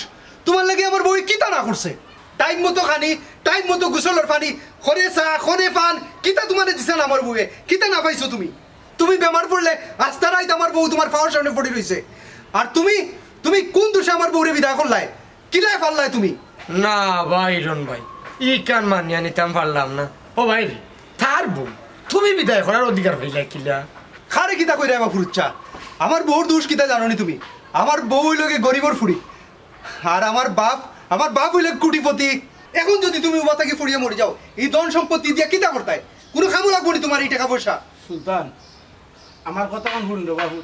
তোমার লাগে আমার বই কিতা না করছে টাইম মতো খানি টাইম মতো গোসলের পানি খরে চা খরে পান কিতা তোমার দিছে না আমার বউয়ে কিতা না পাইছো তুমি বেমার পড়লে আস্তা রাইত আমার বউ তোমার পাওয়ার সামনে পড়ে রইছে আর তুমি কোন দোষে আমার বউরে বিদায় করলাই কিলাই ফাললাই তুমি না ভাই রন ভাই ই কান মানিয়া নিতাম পারলাম না ও ভাই তার বউ তুমি বিদায় করার অধিকার পাইলে কিলা খারে কিতা কইরা আমার ফুরুচ্চা আমার বউর দোষ কিতা জানো নি তুমি আমার বউ হইলকে গরিবর ফুড়ি আর আমার বাপ হইলে কোটিপতি এখন যদি তুমি উবাতাকে ফুড়িয়ে মরে যাও এই ধন সম্পত্তি দিয়া কিতা করতাই কোনো খামু লাগবো নি তোমার এই টাকা পয়সা সুলতান আমার কথা কান শুন রে বাবু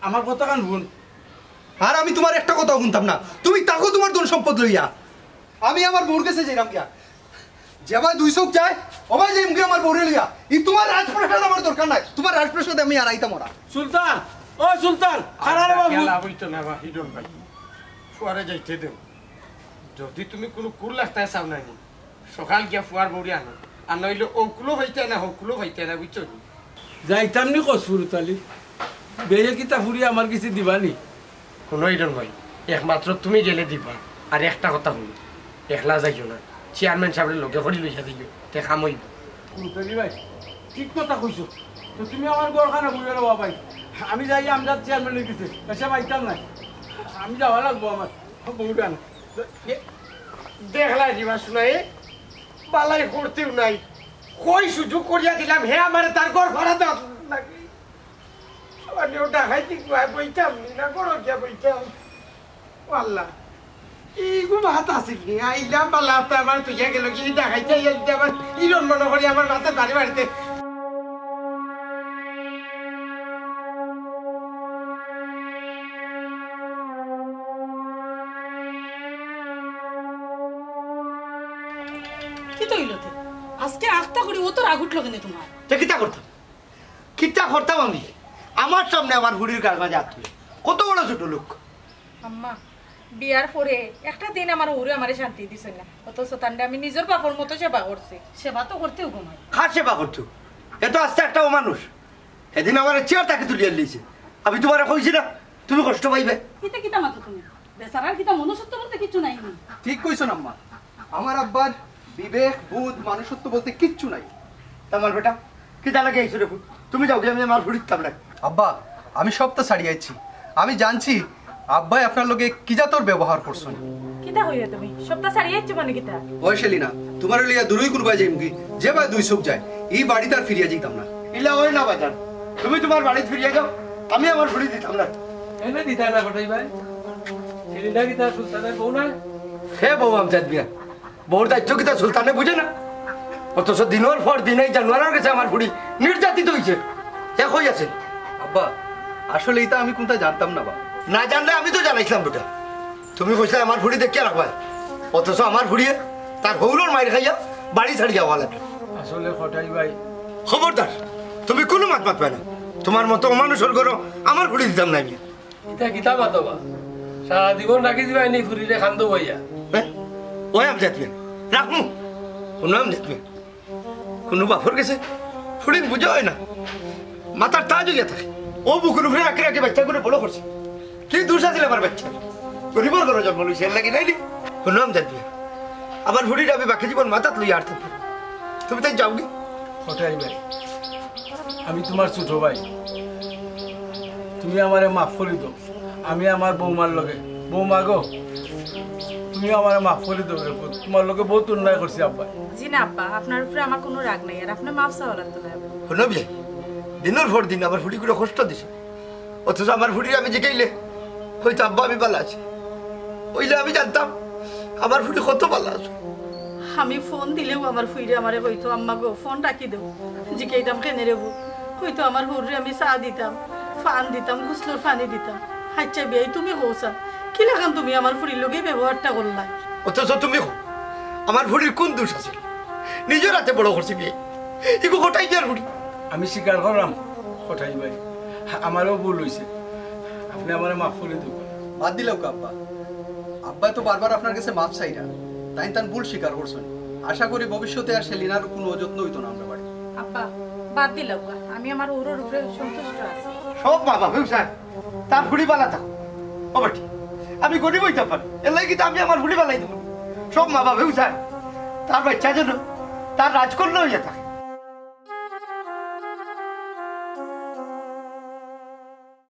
আমার কথা কান শুন আর আমি তোমার একটা কথা শুনতাম না তুমি তাকো তোমার ধন সম্পদ লইয়া আমি আমার বউর কাছে যাইলাম কিয়া যেবা 200 যায় ওবাই যাই মুখে আমার বউরে লইয়া এই তোমার রাজপ্রাসাদ আমার দরকার নাই তোমার রাজপ্রাসাদে আমি আর আইতাম ওরা সুলতান ও সুলতান খারারে বাবু খেলা হইতো না বা হিডন ভাই ফুয়ারে যাইতে দেও যদি তুমি কোনো কুল লাগতায় চাও না সকাল গিয়া ফুয়ার বউরি আনো আর নইলে ওকুলো হইতে না হকুলো হইতে না বুঝছো যাইতাম নি কস পুরুতালি বেয়ে কিতা ফুরি আমার কিছু দিবানি কোনো হিডন ভাই একমাত্র তুমি গেলে দিবা আর একটা কথা হলো একলা যাইও না চেয়ারম্যান সাহেবের লোকে হরি লইয়া দিও তে খাম হইব পুরুতালি ভাই ঠিক কথা কইছো তো তুমি আমার গড়খানা বুঝে নেওয়া ভাই আমি যাই আমরা চেয়ারম্যানের কাছে এসে পাইতাম না আমি যাওয়া লাগবো আমার বউটা না দেখলাই দিবা শুনাই বালাই করতেও নাই কই সুযোগ করিয়া দিলাম হে আমারে তার ঘর ভাড়া দাও নাকি সবাই ওটা খাইতে বইতাম না করো গিয়া বইতাম আল্লাহ এইগুলো হাত আসিল নি আইলাম বা লাভটা আমার তুইয়া গেল কি দেখাইতে আবার ইরন মনে করি আমার মাথার বাড়ি বাড়িতে কি তো হইলতে আজকে আখটা করি ও তো রাগ উঠলো কেন তোমার কিতা করতাম আমি আমার সামনে আমার বুড়ির কাগজ হাত তুলে কত বড় ছোট লোক আম্মা বিয়ার পরে একটা দিন আমার ওরে আমারে শান্তি দিছে না অথচ তান্ডে আমি নিজের বাপর মতো সেবা করছি সেবা তো করতেও ঘুমাই খাস সেবা করছো এত আস্তে একটা মানুষ এদিন আমার চেয়ার তাকে তুলিয়ে নিয়েছে আমি তোমার কইছি না তুমি কষ্ট পাইবে কিতা কিতা মাতো তুমি বেচারার কিতা মনুষ্যত্ব বলতে কিছু নাই নি ঠিক কইছো না আম্মা আমার আব্বার বিবেক বুধ মানুষত্ব বলতে কিচ্ছু নাই আমার বেটা কিতা লাগে এই সুরে তুমি যাও আমি আমার বুড়ির তাবলা আব্বা আমি সব তো ছাড়িয়েছি আমি জানছি আব্বাই আপনার লগে কি জাতর ব্যবহার করছেন কিতা হইয়া তুমি সপ্তাহ ছাড়িয়েছো মানে কিতা ওই শেলিনা তোমার লিয়া দূরই কোন বাই যাইম কি যে বাই 200 যায় এই বাড়িতে আর ফিরিয়া যাইতাম না ইলা ওই না বাজার তুমি তোমার বাড়ি ফিরিয়ে যাও আমি আমার বুড়ি দিতাম না এনে দিতা না কটাই ভাই সেলিনা কিতা সুলতানের বউ না হে বউ আমজাদ বিয়া বউর দায়িত্ব কিতা সুলতানে বুঝে না অথচ দিনের পর দিনেই জানুয়ারের কাছে আমার বুড়ি নির্যাতিত হয়েছে এক হয়ে আছে আব্বা আসলে এটা আমি কোনটা জানতাম না বা না জানলে আমি তো জানাইছিলাম দুটা তুমি কইছিলে আমার বুড়ি দেখিয়া রাখবা অথচ আমার বুড়িয়ে তার হৌলোর মায়ের খাইয়া বাড়ি ছাড়িয়া হওয়া লাগলো আসলে কটাই ভাই খবরদার তুমি কোনো মাত মাতবে না তোমার মতো মানুষের ঘর আমার বুড়ি দিতাম না আমি ইতা কিতা মাতবা সারা জীবন রাখি দিবা এনে ফুরিলে খান্দো ভাইয়া ওই আমজাদ বিয়া রাখমু কোনো আমজাদ বিয়া কোনো বাপর গেছে ফুড়ির বুঝা হয় না মাথার তাজ হইয়া থাকে ও বুকুর উপরে আঁকে আঁকে বাচ্চা করে বড় করছে কি দুসা ছিল আমার বাচ্চা গরিবর ঘরে জন্ম লইছে এর লাগি নাইনি কোনো আমজাদ বিয়া আমার ফুড়িটা আমি বাকি জীবন মাথাত লইয়া আরতে তুমি তাই যাওনি কটাই ভাই আমি তোমার ছোট ভাই তুমি আমারে মাফ করে দাও আমি আমার বৌমার লগে বৌমা গো তুমি আমারে মাফ করে দাও তোমার লগে বহুত অন্যায় করছি আব্বা জি না আব্বা আপনার উপরে আমার কোনো রাগ নাই আর আপনি মাফ চাওয়া লাগতো না শোনো বিয়ে দিনের পর দিন আমার ফুটি করে কষ্ট দিছে অথচ আমার ফুটি আমি জিগাইলে হয়তো আব্বা আমি ভালো আছি ওইলে আমি জানতাম আমার ফুটি কত ভালো আছে আমি ফোন দিলেও আমার ফুইরে আমারে কইতো আম্মা গো ফোন রাখি দেও জিকাইতাম কেনে রেবু কইতো আমার হুররে আমি চা দিতাম ফান দিতাম গুসলোর ফানি দিতাম হাচ্চা বিয়াই তুমি হৌসা কি লাগান তুমি আমার ফুরির লোকে ব্যবহারটা করলাই অথচ তুমি আমার ভুড়ির কোন দোষ আছে নিজের হাতে বড় করছি বিয়ে এগো হঠাই যার ভুড়ি আমি স্বীকার করলাম হঠাই ভাই আমারও ভুল হয়েছে আপনি আমার মাফ করে দেবেন বাদ দিলেও আব্বা আব্বা তো বারবার আপনার কাছে মাপ চাইরা তাই তার ভুল স্বীকার করছেন আশা করি ভবিষ্যতে আর সে লিনার কোনো অযত্ন হইতো না আমরা বাড়ি আব্বা বাদ দিলাম আমি আমার ওর উপরে সন্তুষ্ট আছি সব মা বাবা স্যার তার ভুড়ি বালা থাকো ও বাটি আমি গরিব হইতে পারি এর লাগে তো আমি আমার ভুড়ি বালাই দেবো সব মা বাবা স্যার তার বাচ্চা যেন তার রাজকন্যা হইয়া থাকে